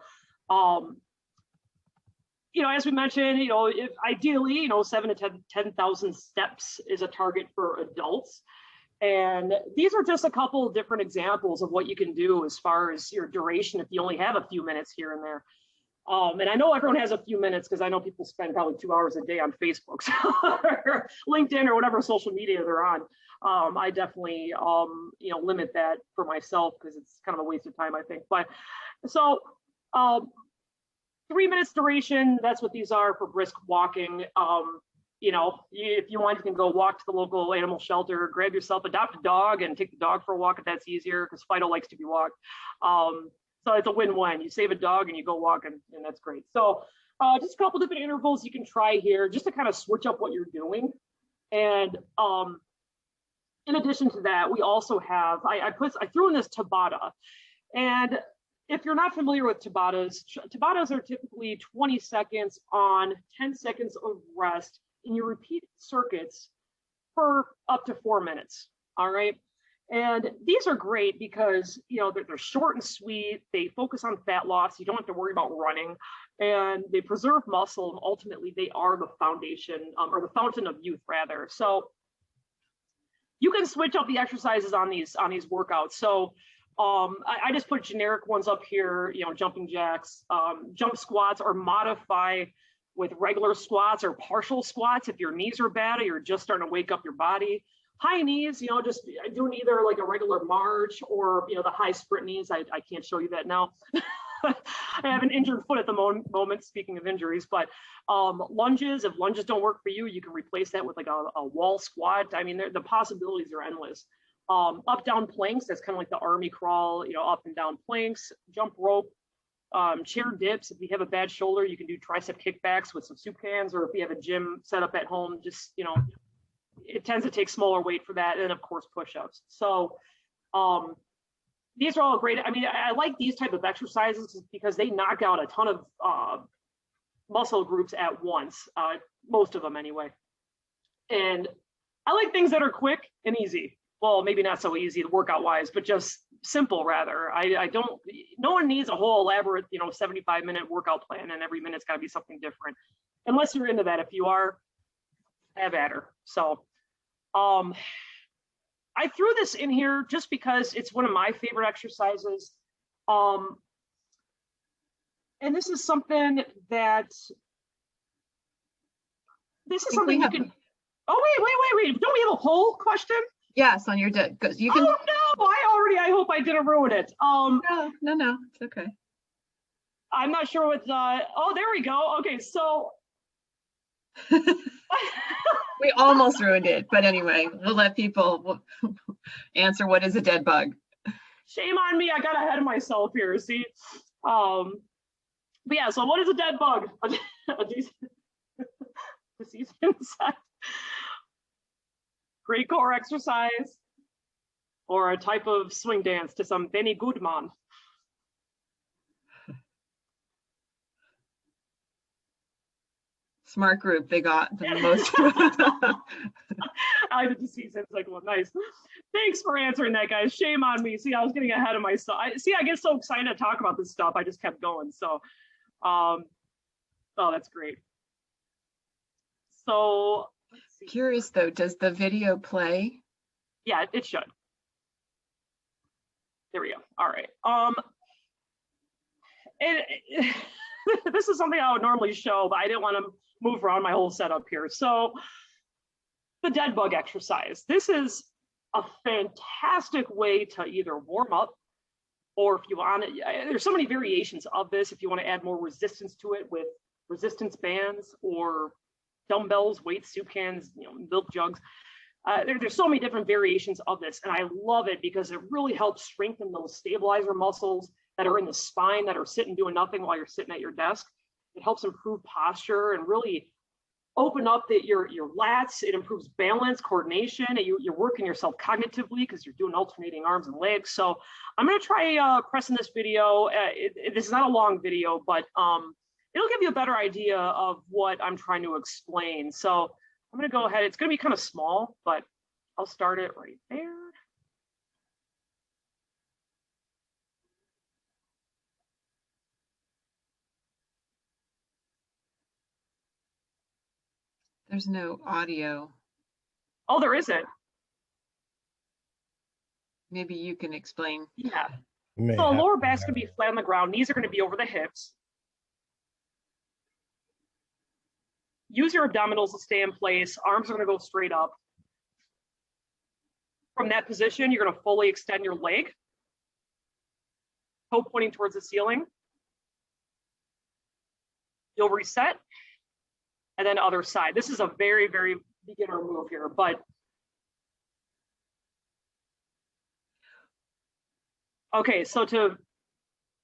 as we mentioned, if ideally, 7 to 10,000 steps is a target for adults. And these are just a couple of different examples of what you can do as far as your duration if you only have a few minutes here and there. And I know everyone has a few minutes, because I know people spend probably 2 hours a day on Facebook, or LinkedIn, or whatever social media they're on. I definitely, limit that for myself, because it's kind of a waste of time, I think. But so 3 minutes duration, that's what these are for brisk walking. If you want, you can go walk to the local animal shelter, grab yourself, adopt a dog, and take the dog for a walk if that's easier, because Fido likes to be walked. So it's a win-win. You save a dog and you go walk, and that's great. So just a couple different intervals you can try here, just to kind of switch up what you're doing. And in addition to that, we also have, I threw in this Tabata. And if you're not familiar with Tabatas are typically 20 seconds on, 10 seconds of rest, and you repeat circuits for up to 4 minutes. All right. And these are great because, they're short and sweet. They focus on fat loss. You don't have to worry about running, and they preserve muscle. And ultimately, they are the foundation, or the fountain of youth, rather. So you can switch up the exercises on these workouts. So I just put generic ones up here, jumping jacks, jump squats, or modify with regular squats or partial squats if your knees are bad or you're just starting to wake up your body. High knees, just doing either like a regular march or, the high sprint knees. I can't show you that now. I have an injured foot at the moment, speaking of injuries, but lunges, if lunges don't work for you, you can replace that with like a wall squat. I mean, the possibilities are endless. Up, down planks, that's kind of like the army crawl, up and down planks, jump rope, chair dips. If you have a bad shoulder, you can do tricep kickbacks with some soup cans, or if you have a gym set up at home, just, it tends to take smaller weight for that. And of course, push-ups. So these are all great. I mean, I like these type of exercises because they knock out a ton of muscle groups at once, most of them anyway. And I like things that are quick and easy. Well, maybe not so easy workout wise, but just simple rather. No one needs a whole elaborate, 75-minute workout plan and every minute's got to be something different. Unless you're into that. If you are, have at her. So I threw this in here just because it's one of my favorite exercises. And this is something that, you can, oh, wait. Don't we have a poll question? Yes, on your deck. You can. Oh no, I hope I didn't ruin it. No, it's okay. I'm not sure what, oh, there we go. Okay, so. We almost ruined it, but anyway, we'll let people answer what is a dead bug. Shame on me, I got ahead of myself here, see? But yeah, so what is a dead bug? A deceased insect. Great core exercise, or a type of swing dance to some Benny Goodman. Smart group, they got the most. I did the season. It's like, well, nice. Thanks for answering that, guys. Shame on me. See, I was getting ahead of myself. I get so excited to talk about this stuff. I just kept going. So, oh, that's great. So, let's see. Curious though, does the video play? Yeah, it should. There we go. All right. This is something I would normally show, but I didn't want to move around my whole setup here. So the dead bug exercise. This is a fantastic way to either warm up, or if you want it, there's so many variations of this. If you want to add more resistance to it with resistance bands or dumbbells, weights, soup cans, milk jugs. There's so many different variations of this, and I love it because it really helps strengthen those stabilizer muscles that are in the spine that are sitting doing nothing while you're sitting at your desk. It helps improve posture and really open up your lats. It improves balance, coordination. You're working yourself cognitively because you're doing alternating arms and legs. So I'm going to try pressing this video. This is not a long video, but it'll give you a better idea of what I'm trying to explain. So I'm going to go ahead. It's going to be kind of small, but I'll start it right there. There's no audio. Oh, there isn't. Maybe you can explain. Yeah. So lower back's going to be flat on the ground. Knees are going to be over the hips. Use your abdominals to stay in place. Arms are going to go straight up. From that position, you're going to fully extend your leg. Toe pointing towards the ceiling. You'll reset. And then other side. This is a very, very beginner move here, but okay, so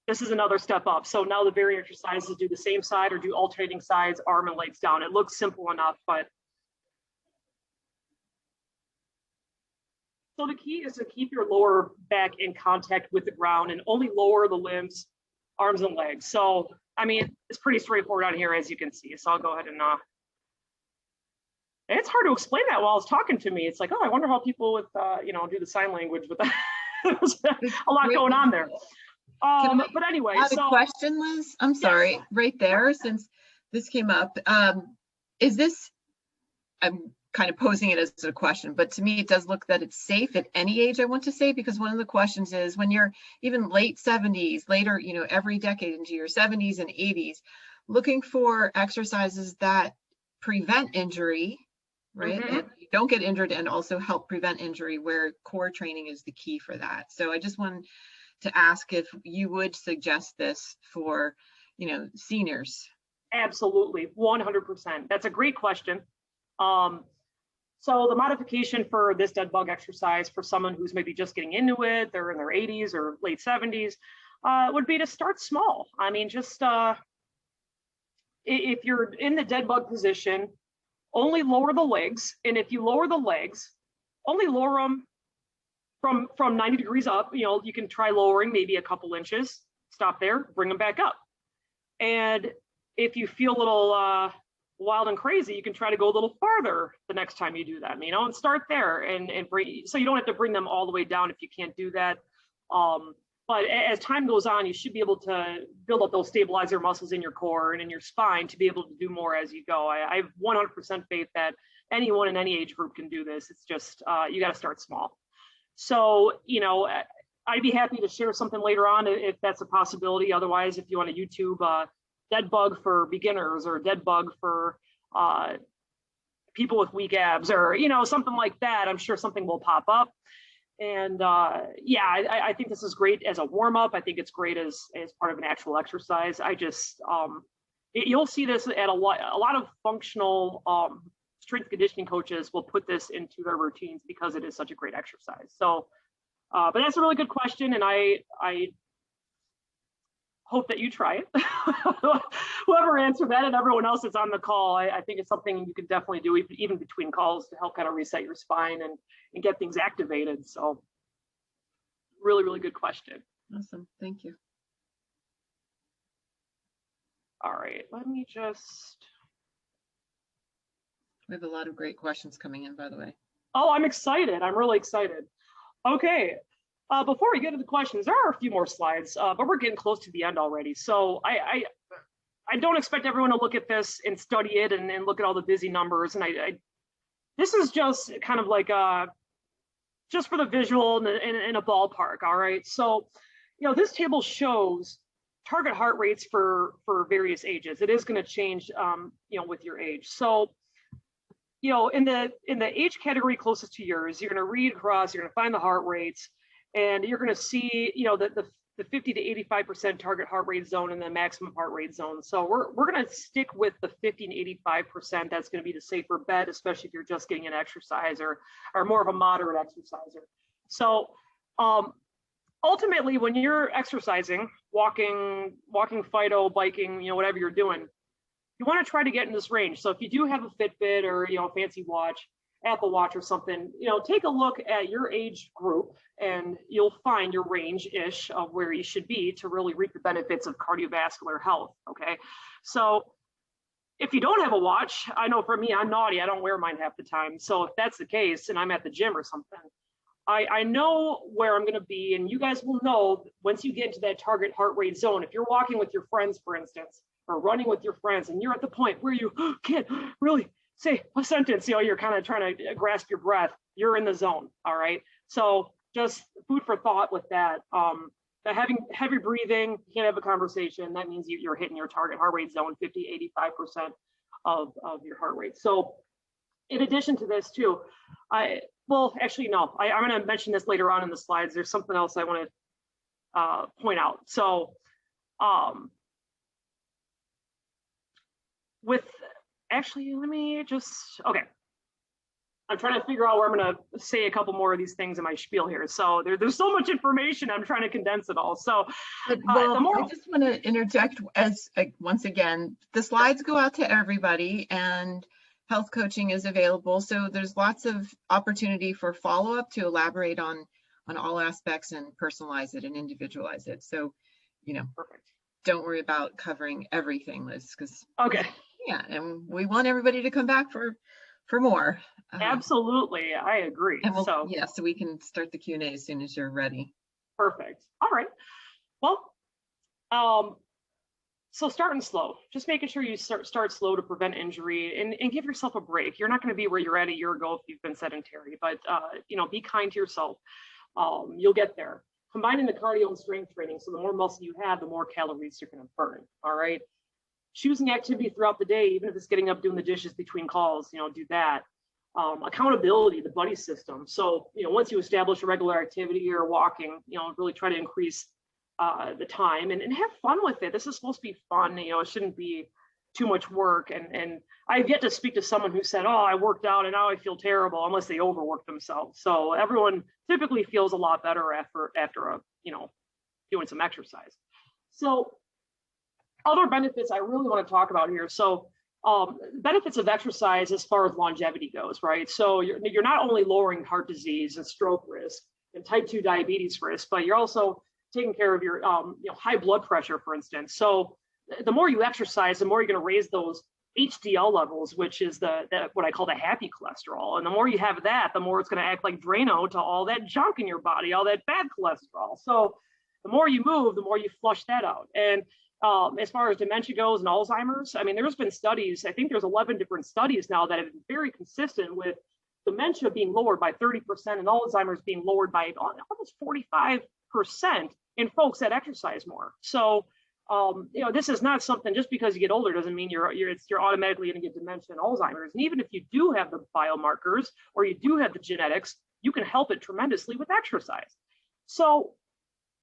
this is another step up. So now the variant exercises do the same side or do alternating sides, arm and legs down. It looks simple enough, but so the key is to keep your lower back in contact with the ground and only lower the limbs, arms and legs. So I mean, it's pretty straightforward on here, as you can see. So I'll go ahead and it's hard to explain that while it's talking to me. It's like, oh, I wonder how people with, do the sign language with that. There's a lot going on there. But anyway, I have a question, Liz. I'm sorry, yes. Right there, since this came up. Is this, I'm kind of posing it as a question, but to me, it does look that it's safe at any age, I want to say, because one of the questions is when you're even late 70s, later, every decade into your 70s and 80s, looking for exercises that prevent injury, right? Mm-hmm. And you don't get injured and also help prevent injury, where core training is the key for that. So I just wanted to ask if you would suggest this for, seniors. Absolutely, 100%. That's a great question. So the modification for this dead bug exercise for someone who's maybe just getting into it, they're in their 80s or late 70s, would be to start small. I mean, just if you're in the dead bug position, only lower the legs. And if you lower the legs, only lower them from 90 degrees up. You can try lowering maybe a couple inches, stop there, bring them back up. And if you feel a little wild and crazy, you can try to go a little farther the next time you do that, you know, and start there and bring, so you don't have to bring them all the way down if you can't do that. But as time goes on, you should be able to build up those stabilizer muscles in your core and in your spine to be able to do more as you go. I have 100% faith that anyone in any age group can do this. It's just, you got to start small. So, you know, I'd be happy to share something later on if that's a possibility. Otherwise, if you want to YouTube dead bug for beginners or dead bug for people with weak abs or, you know, something like that, I'm sure something will pop up. And yeah, I think this is great as a warm up. I think it's great as part of an actual exercise. I just, you'll see this at a lot of functional strength conditioning coaches will put this into their routines because it is such a great exercise. So, but that's a really good question. And I hope that you try it. Whoever answered that and everyone else that's on the call, I think it's something you can definitely do even between calls to help kind of reset your spine and get things activated. So really, really good question. Awesome. Thank you. All right, let me just. We have a lot of great questions coming in, by the way. Oh, I'm excited. I'm really excited. Okay. Before we get to the questions, there are a few more slides, but we're getting close to the end already. So I don't expect everyone to look at this and study it and look at all the busy numbers. And this is just kind of like just for the visual in a ballpark. All right. So, you know, this table shows target heart rates for various ages. It is going to change, you know, with your age. So, you know, in the age category closest to yours, you're going to read across, you're going to find the heart rates. And you're going to see, you know, the 50 to 85% target heart rate zone and the maximum heart rate zone. So we're going to stick with the 50 and 85%. That's going to be the safer bet, especially if you're just getting an exercise or more of a moderate exerciser. So ultimately, when you're exercising, walking, Fido, biking, you know, whatever you're doing, you want to try to get in this range. So if you do have a Fitbit or, you know, a fancy watch, Apple Watch or something, you know, take a look at your age group and you'll find your range-ish of where you should be to really reap the benefits of cardiovascular health, okay? So if you don't have a watch, I know for me, I'm naughty, I don't wear mine half the time. So if that's the case and I'm at the gym or something, I know where I'm gonna be, and you guys will know once you get into that target heart rate zone. If you're walking with your friends, for instance, or running with your friends, and you're at the point where you can't really say a sentence, you know, you're kind of trying to grasp your breath, you're in the zone, all right? So just food for thought with that. Having heavy breathing, you can't have a conversation, that means you're hitting your target heart rate zone, 50, 85% of your heart rate. So in addition to this too, well, actually, no, I'm gonna mention this later on in the slides. There's something else I wanna point out. So actually, let me just, okay. I'm trying to figure out where I'm going to say a couple more of these things in my spiel here. So there's so much information, I'm trying to condense it all. So I just want to interject as once again, the slides go out to everybody and health coaching is available. So there's lots of opportunity for follow-up to elaborate on all aspects and personalize it and individualize it. So, you know, perfect. Don't worry about covering everything, Liz, because okay. Yeah, and we want everybody to come back for more. Absolutely, I agree. And so we can start the Q&A as soon as you're ready. Perfect. All right. Well, so starting slow. Just making sure you start slow to prevent injury and give yourself a break. You're not going to be where you're at a year ago if you've been sedentary, but you know, be kind to yourself. You'll get there. Combining the cardio and strength training, so the more muscle you have, the more calories you're going to burn. All right. Choosing activity throughout the day, even if it's getting up doing the dishes between calls, you know, do that. Accountability, the buddy system. So, you know, once you establish a regular activity or walking, you know, really try to increase the time and have fun with it. This is supposed to be fun. You know, it shouldn't be too much work. And I've yet to speak to someone who said, oh, I worked out and now I feel terrible, unless they overwork themselves. So everyone typically feels a lot better after a, you know, doing some exercise. So other benefits I really want to talk about here. So benefits of exercise as far as longevity goes, right? So you're not only lowering heart disease and stroke risk and type 2 diabetes risk, but you're also taking care of your you know, high blood pressure, for instance. So the more you exercise, the more you're going to raise those HDL levels, which is what I call the happy cholesterol. And the more you have that, the more it's going to act like Drano to all that junk in your body, all that bad cholesterol. So the more you move, the more you flush that out. And as far as dementia goes and Alzheimer's, I mean, there's been studies, I think there's 11 different studies now that have been very consistent with dementia being lowered by 30% and Alzheimer's being lowered by almost 45% in folks that exercise more. So this is not something, just because you get older doesn't mean you're automatically going to get dementia and Alzheimer's. And even if you do have the biomarkers or you do have the genetics, you can help it tremendously with exercise. So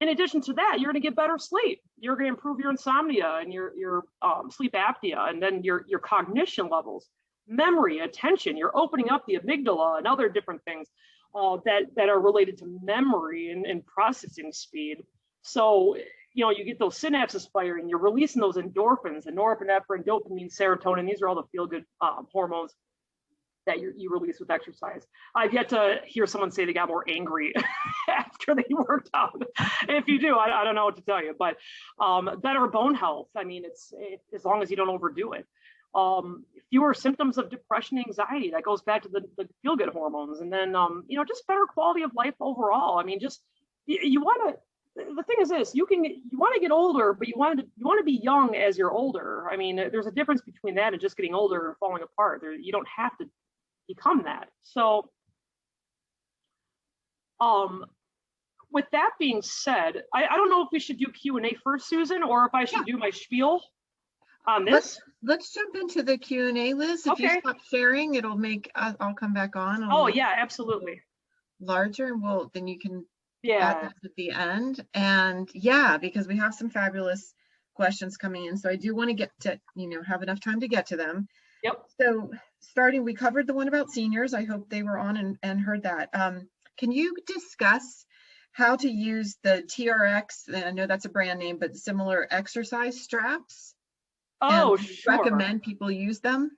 in addition to that, you're going to get better sleep. You're going to improve your insomnia and your sleep apnea, and then your cognition levels, memory, attention. You're opening up the amygdala and other different things that are related to memory and processing speed. So you get those synapses firing, you're releasing those endorphins, and norepinephrine, dopamine, serotonin. These are all the feel-good hormones that you release with exercise. I've yet to hear someone say they got more angry after they worked out. If you do, I don't know what to tell you, but better bone health. I mean, it's as long as you don't overdo it. Fewer symptoms of depression, anxiety. That goes back to the feel-good hormones. And then, just better quality of life overall. I mean, just you want to. The thing is this: you want to get older, but you want to be young as you're older. I mean, there's a difference between that and just getting older and falling apart. You don't have to become that. So, with that being said, I don't know if we should do Q&A first, Susan, or if I should do my spiel on this. Let's jump into the Q&A, Liz. If you stop sharing, it'll make I'll come back on. Oh yeah, absolutely. Larger, and then you can add that at the end. And because we have some fabulous questions coming in, so I do want to get to have enough time to get to them. Yep. So we covered the one about seniors. I hope they were on and heard that. Can you discuss how to use the TRX? And I know that's a brand name, but similar exercise straps. Oh, sure. Recommend people use them?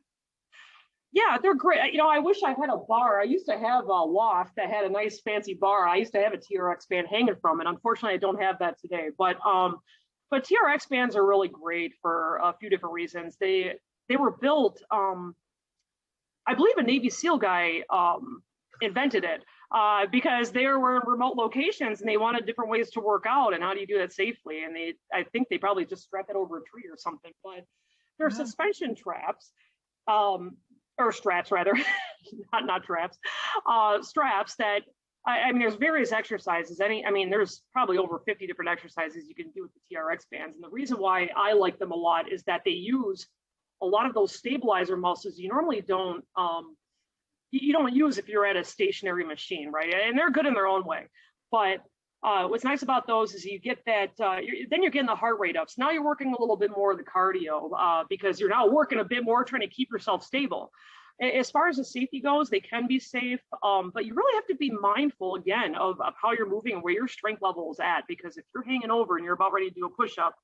Yeah, they're great. I wish I had a bar. I used to have a loft that had a nice fancy bar. I used to have a TRX band hanging from it. Unfortunately, I don't have that today. But TRX bands are really great for a few different reasons. They were built, I believe a Navy SEAL guy invented it because they were in remote locations and they wanted different ways to work out, and how do you do that safely? And I think they probably just strapped it over a tree or something. But they're suspension traps. Or straps rather, not traps, straps that, I mean, there's various exercises. There's probably over 50 different exercises you can do with the TRX bands. And the reason why I like them a lot is that they use a lot of those stabilizer muscles you normally don't, you don't use if you're at a stationary machine, right? And they're good in their own way. But what's nice about those is you get that, then you're getting the heart rate up. So now you're working a little bit more of the cardio because you're now working a bit more trying to keep yourself stable. As far as the safety goes, they can be safe, but you really have to be mindful, again, of how you're moving and where your strength level is at. Because if you're hanging over and you're about ready to do a push-up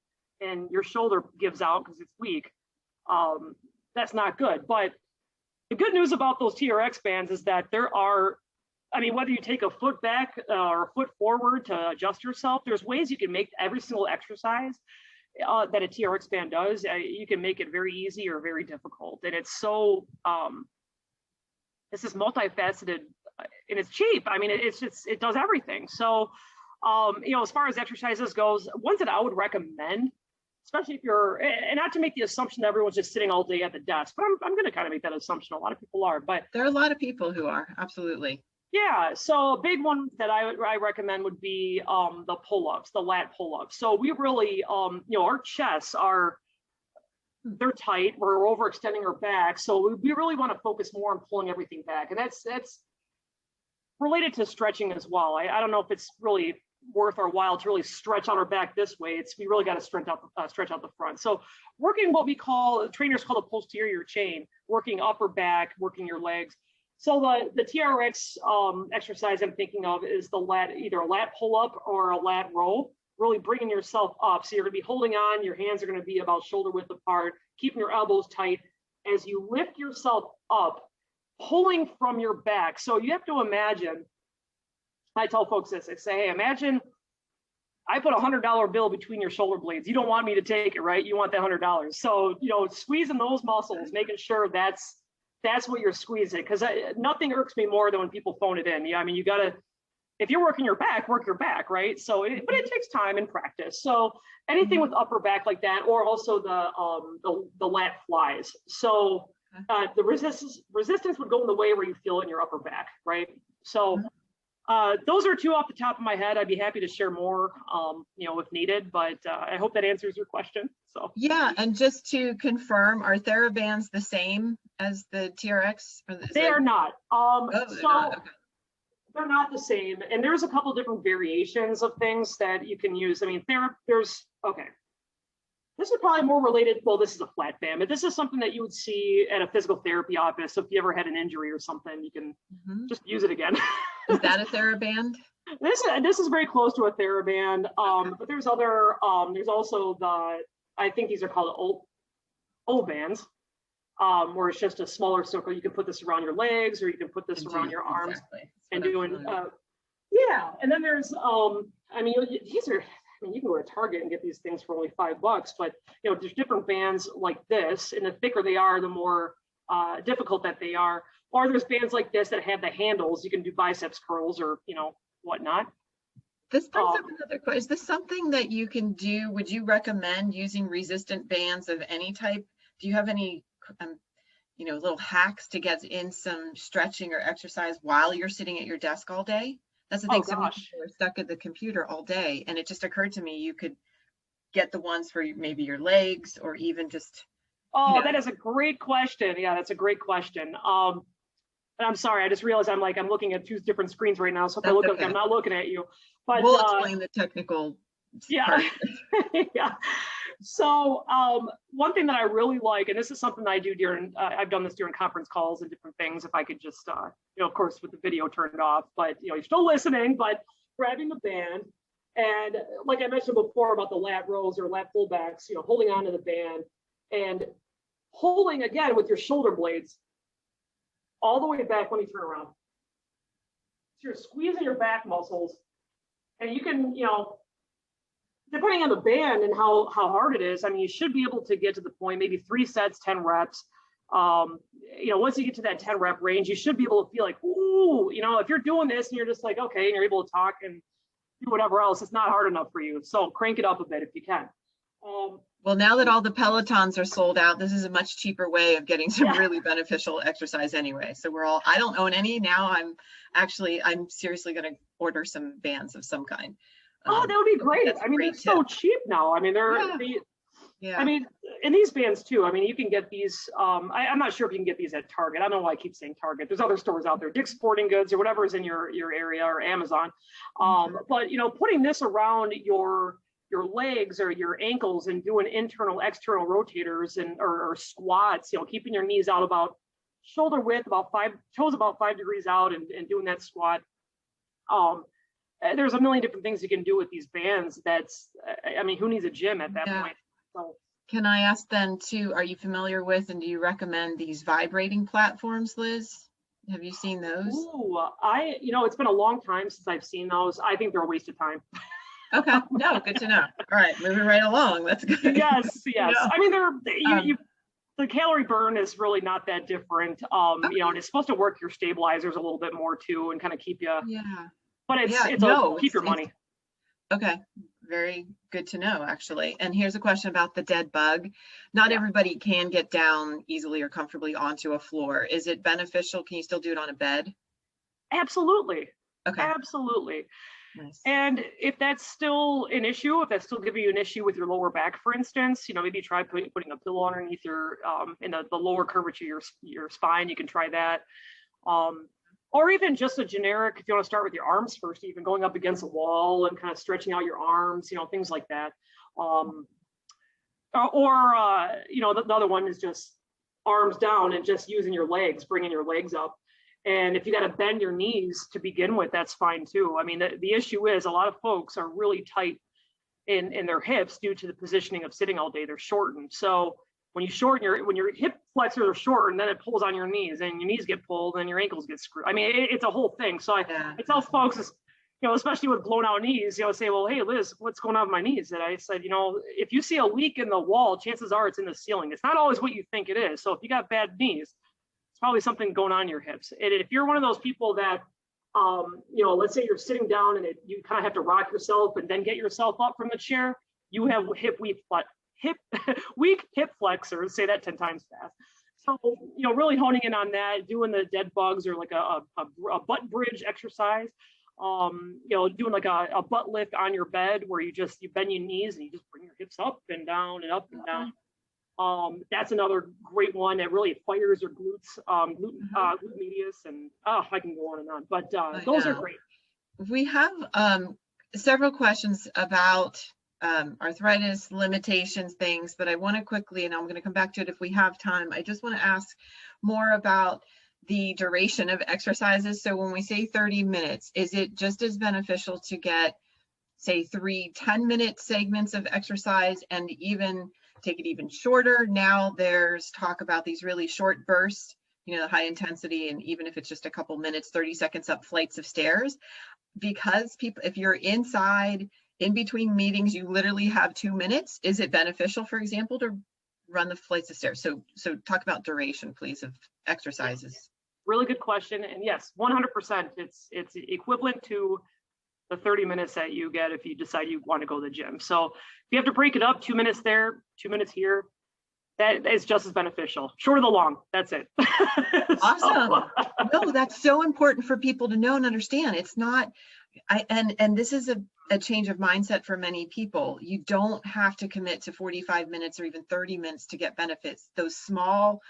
and your shoulder gives out because it's weak, that's not good. But the good news about those TRX bands is that there are, whether you take a foot back or a foot forward to adjust yourself, there's ways you can make every single exercise that a TRX band does. You can make it very easy or very difficult. And it's so, it's just multifaceted and it's cheap. It does everything. So, as far as exercises goes, ones that I would recommend, especially if you're, and not to make the assumption that everyone's just sitting all day at the desk, but I'm going to kind of make that assumption. A lot of people are, but there are a lot of people who are, absolutely. Yeah, so a big one that I recommend would be the pull-ups, the lat pull-ups. So we really, our chests they're tight. We're overextending our back. So we really want to focus more on pulling everything back. And that's related to stretching as well. I don't know if it's really worth our while to really stretch on our back this way. We really got to stretch out the front. So working what trainers call the posterior chain, working upper back, working your legs. So the TRX exercise I'm thinking of is either a lat pull-up or a lat row, really bringing yourself up. So you're going to be holding on, your hands are going to be about shoulder width apart, keeping your elbows tight as you lift yourself up, pulling from your back. So you have to imagine, I tell folks this, I say, hey, imagine I put $100 bill between your shoulder blades. You don't want me to take it, right? You want that $100. So, squeezing those muscles, making sure that's what you're squeezing. Because nothing irks me more than when people phone it in. Yeah, I mean, you got to, if you're working your back, work your back, right? So, but it takes time and practice. So anything with upper back like that, or also the lat flies. So the resistance would go in the way where you feel it in your upper back, right? So those are two off the top of my head. I'd be happy to share more, if needed, but I hope that answers your question. So yeah, and just to confirm, are TheraBands the same as the TRX? They are not. They're not. Okay. They're not the same, and there's a couple different variations of things that you can use. I mean, okay. This is probably more related. Well, this is a flat band, but this is something that you would see at a physical therapy office. So if you ever had an injury or something, you can just use it again. Is that a TheraBand? This is very close to a TheraBand, but there's other. There's also I think these are called O bands, where it's just a smaller circle. You can put this around your legs, or you can put this around your arms, and doing. Yeah, and then there's. I mean, these are. I mean, you can go to Target and get these things for only $5, but there's different bands like this, and the thicker they are, the more difficult that they are. Or there's bands like this that have the handles. You can do biceps curls or whatnot. This brings up another question. Is this something that you can do? Would you recommend using resistant bands of any type? Do you have any little hacks to get in some stretching or exercise while you're sitting at your desk all day? That's the thing. So many people are stuck at the computer all day, and it just occurred to me you could get the ones for maybe your legs, or even just. That is a great question. Yeah, that's a great question. And I'm sorry, I just realized I'm looking at two different screens right now. So if I look, I'm not looking at you. But we'll explain the technical. Yeah. Yeah. So one thing that I really like, and this is something that I do I've done this during conference calls and different things, if I could just, of course, with the video turned off, but, you're still listening, but grabbing the band. And like I mentioned before about the lat rows or lat pullbacks, holding onto the band and holding again with your shoulder blades all the way back when you turn around. So you're squeezing your back muscles, and you can, depending on the band and how hard it is, I mean, you should be able to get to the point, maybe 3 sets, 10 reps. Once you get to that 10 rep range, you should be able to feel like, ooh, if you're doing this and you're just like, okay, and you're able to talk and do whatever else, it's not hard enough for you. So crank it up a bit if you can. Well, now that all the Pelotons are sold out, this is a much cheaper way of getting some really beneficial exercise anyway. So I don't own any. Now I'm seriously going to order some bands of some kind. Oh, that would be great. I mean, they're so cheap now. I mean, I mean, and these bands too. I mean, you can get these. I'm not sure if you can get these at Target. I don't know why I keep saying Target. There's other stores out there, Dick's Sporting Goods or whatever is in your area, or Amazon. But putting this around your legs or your ankles and doing internal, external rotators or squats. Keeping your knees out about shoulder width, toes about 5 degrees out, and doing that squat. There's a million different things you can do with these bands. I mean, who needs a gym at that point? So, can I ask then too, are you familiar with and do you recommend these vibrating platforms, Liz? Have you seen those? Ooh, it's been a long time since I've seen those. I think they're a waste of time. Okay, no, good to know. All right, moving right along. That's good. Yes. I mean, the calorie burn is really not that different. And it's supposed to work your stabilizers a little bit more too, and kind of keep you. Yeah. But keep your money. Okay, very good to know, actually. And here's a question about the dead bug. Not everybody can get down easily or comfortably onto a floor. Is it beneficial? Can you still do it on a bed? Absolutely. Okay. Absolutely. Nice. And if that's still an issue, if that's still giving you an issue with your lower back, for instance, maybe try putting a pillow underneath your, in the lower curvature of your spine. You can try that. Or even just a generic, if you want to start with your arms first, even going up against a wall and kind of stretching out your arms, things like that. The other one is just arms down and just using your legs, bringing your legs up. And if you got to bend your knees to begin with, that's fine too. I mean, the issue is a lot of folks are really tight in their hips due to the positioning of sitting all day. They're shortened. So when you shorten when your hip flexors are shortened, then it pulls on your knees, and your knees get pulled and your ankles get screwed. I mean, it's a whole thing. So I tell folks, especially with blown out knees, say, well, hey, Liz, what's going on with my knees? And I said, if you see a leak in the wall, chances are it's in the ceiling. It's not always what you think it is. So if you got bad knees, it's probably something going on in your hips. And if you're one of those people that, let's say you're sitting down and you kind of have to rock yourself and then get yourself up from the chair, you have weak hip flexors, say that 10 times fast. So, really honing in on that, doing the dead bugs or like a butt bridge exercise, doing like a butt lift on your bed where you bend your knees and you just bring your hips up and down and up and down. That's another great one that really fires your glutes, glute medius, and I can go on and on, but those are great. We have several questions about arthritis, limitations, things, but I want to quickly, and I'm going to come back to it if we have time. I just want to ask more about the duration of exercises. So when we say 30 minutes, is it just as beneficial to get, say, 3 10-minute segments of exercise and even take it even shorter? Now there's talk about these really short bursts, the high intensity, and even if it's just a couple minutes, 30 seconds up flights of stairs, because people, if you're inside, in between meetings, you literally have 2 minutes. Is it beneficial, for example, to run the flights of stairs? So talk about duration, please, of exercises. Really good question. And yes, 100%. It's equivalent to the 30 minutes that you get if you decide you want to go to the gym. So if you have to break it up, 2 minutes there, 2 minutes here, that is just as beneficial. Short of the long, that's it. Awesome. No, that's so important for people to know and understand. It's not, and this is a change of mindset for many people. You don't have to commit to 45 minutes or even 30 minutes to get benefits. Those small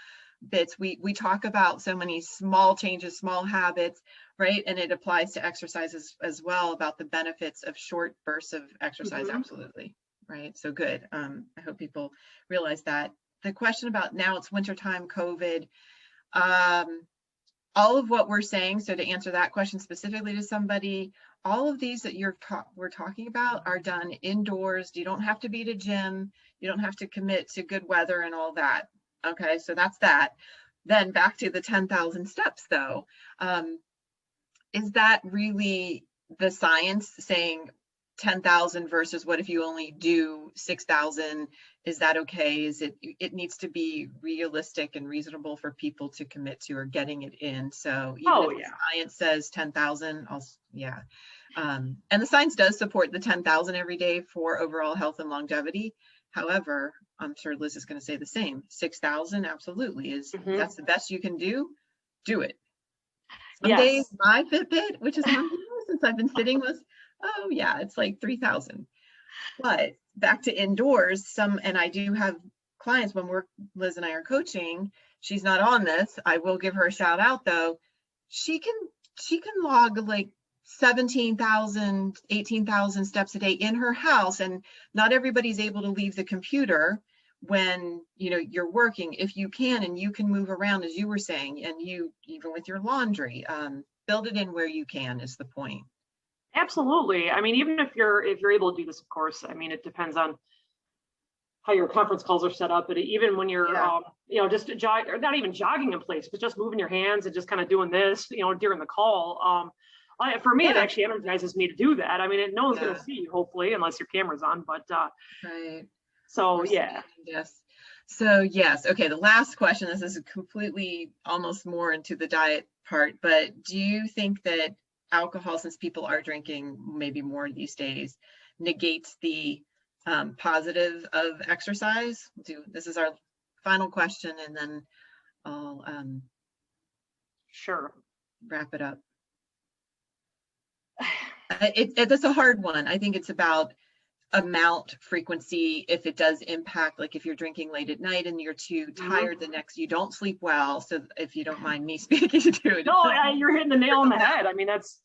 bits, we talk about so many small changes, small habits, right? And it applies to exercises as well, about the benefits of short bursts of exercise. Absolutely. Right. So good. I hope people realize that. The question about, now it's wintertime, COVID, all of what we're saying, so to answer that question specifically to somebody, all of these that we're talking about are done indoors. You don't have to be at a gym. You don't have to commit to good weather and all that. Okay, so that's that. Then back to the 10,000 steps though. Is that really the science, saying 10,000 versus what if you only do 6,000? Is that okay? Is it needs to be realistic and reasonable for people to commit to, or getting it in. So even if science says 10,000, and the science does support the 10,000 every day for overall health and longevity. However, I'm sure Liz is going to say the same. 6,000 absolutely is, that's the best you can do. Do it. Some days my Fitbit, which is not since I've been sitting, was, oh yeah, it's like 3,000. But back to indoors, and I do have clients when Liz and I are coaching, she's not on this, I will give her a shout out though. She can log like 17,000, 18,000 steps a day in her house, and not everybody's able to leave the computer when you're working. If you can, and you can move around, as you were saying, and you, even with your laundry, build it in where you can is the point. Absolutely. I mean, even if you're able to do this, of course, I mean, it depends on how your conference calls are set up, but even when you're, just or not even jogging in place, but just moving your hands and just kind of doing this, during the call. For me, it actually energizes me to do that. I mean, no one's going to see you, hopefully, unless your camera's on, but right. So yes. So yes. Okay. The last question, this is completely almost more into the diet part, but do you think that alcohol, since people are drinking maybe more these days, negates the positive of exercise? This is our final question, and then I'll wrap it up. That's a hard one. I think it's about amount, frequency, if it does impact, like if you're drinking late at night and you're too tired the next, you don't sleep well. So if you don't mind me speaking to it. No, you're hitting the nail on the head. I mean, that's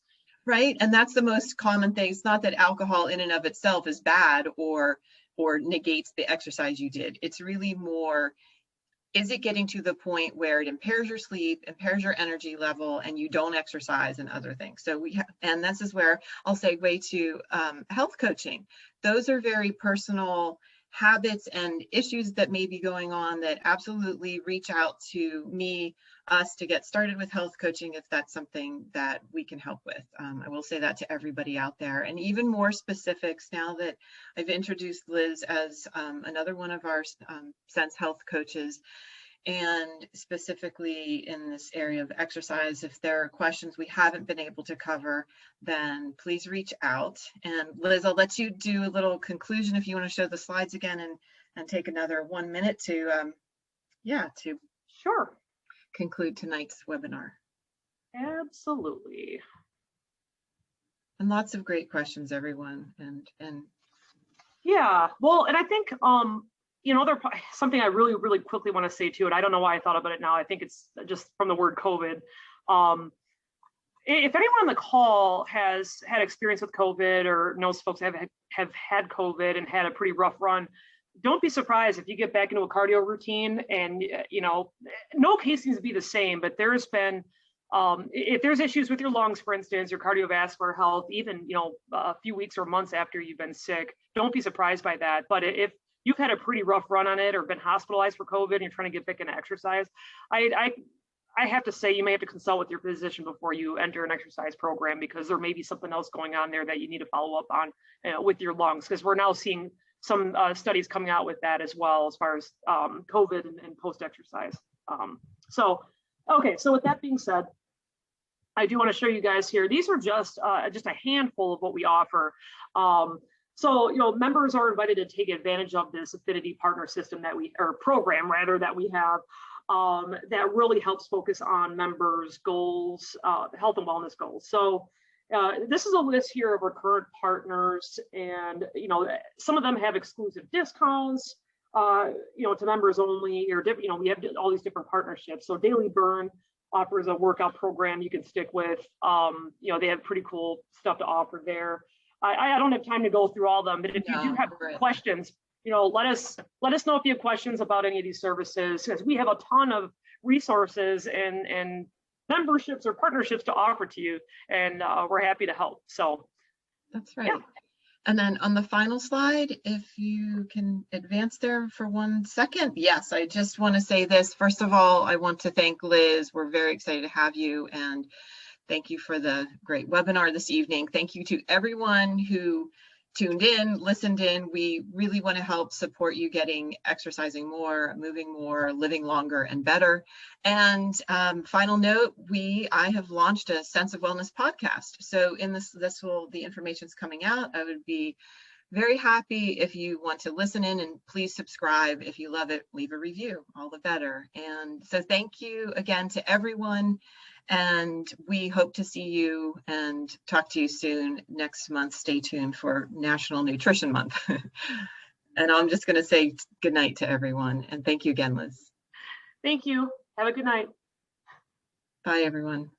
right. And that's the most common thing. It's not that alcohol in and of itself is bad or negates the exercise you did. It's really more, is it getting to the point where it impairs your sleep, impairs your energy level, and you don't exercise and other things? So and this is where I'll segue to health coaching. Those are very personal habits and issues that may be going on, that absolutely reach out to me, us, to get started with health coaching if that's something that we can help with. I will say that to everybody out there. And even more specifics now that I've introduced Liz as another one of our Sense Health coaches, and specifically in this area of exercise, if there are questions we haven't been able to cover, then please reach out. And Liz, I'll let you do a little conclusion if you want to show the slides again, and take another 1 minute to Sure. conclude tonight's webinar. Absolutely. And lots of great questions, everyone. And yeah, well, and I think something I really quickly want to say too, and I don't know why I thought about it now. I think it's just from the word COVID. If anyone on the call has had experience with COVID or knows folks have had COVID and had a pretty rough run, don't be surprised if you get back into a cardio routine and, no case seems to be the same, but there's been, if there's issues with your lungs, for instance, your cardiovascular health, even, a few weeks or months after you've been sick, don't be surprised by that. But if you've had a pretty rough run on it or been hospitalized for COVID and you're trying to get back into exercise, I have to say you may have to consult with your physician before you enter an exercise program, because there may be something else going on there that you need to follow up on with your lungs, because we're now seeing some studies coming out with that as well, as far as COVID and post-exercise. So with that being said, I do want to show you guys here. These are just a handful of what we offer. Members are invited to take advantage of this affinity partner system program that we have, that really helps focus on members' goals, health and wellness goals. So this is a list here of our current partners, and some of them have exclusive discounts, to members only, or we have all these different partnerships. So Daily Burn offers a workout program you can stick with. They have pretty cool stuff to offer there. I don't have time to go through all of them, but if you do have questions, let us know if you have questions about any of these services, because we have a ton of resources and memberships or partnerships to offer to you, and we're happy to help. So that's right. Yeah. And then on the final slide, if you can advance there for 1 second. Yes, I just want to say this. First of all, I want to thank Liz. We're very excited to have you, and thank you for the great webinar this evening. Thank you to everyone who tuned in, listened in. We really want to help support you getting exercising more, moving more, living longer and better. And final note, I have launched a Sense of Wellness podcast. So in the information's coming out. I would be very happy if you want to listen in, and please subscribe. If you love it, leave a review, all the better. And so thank you again to everyone. And we hope to see you and talk to you soon next month. Stay tuned for National Nutrition Month. And I'm just going to say good night to everyone. And thank you again, Liz. Thank you. Have a good night. Bye, everyone.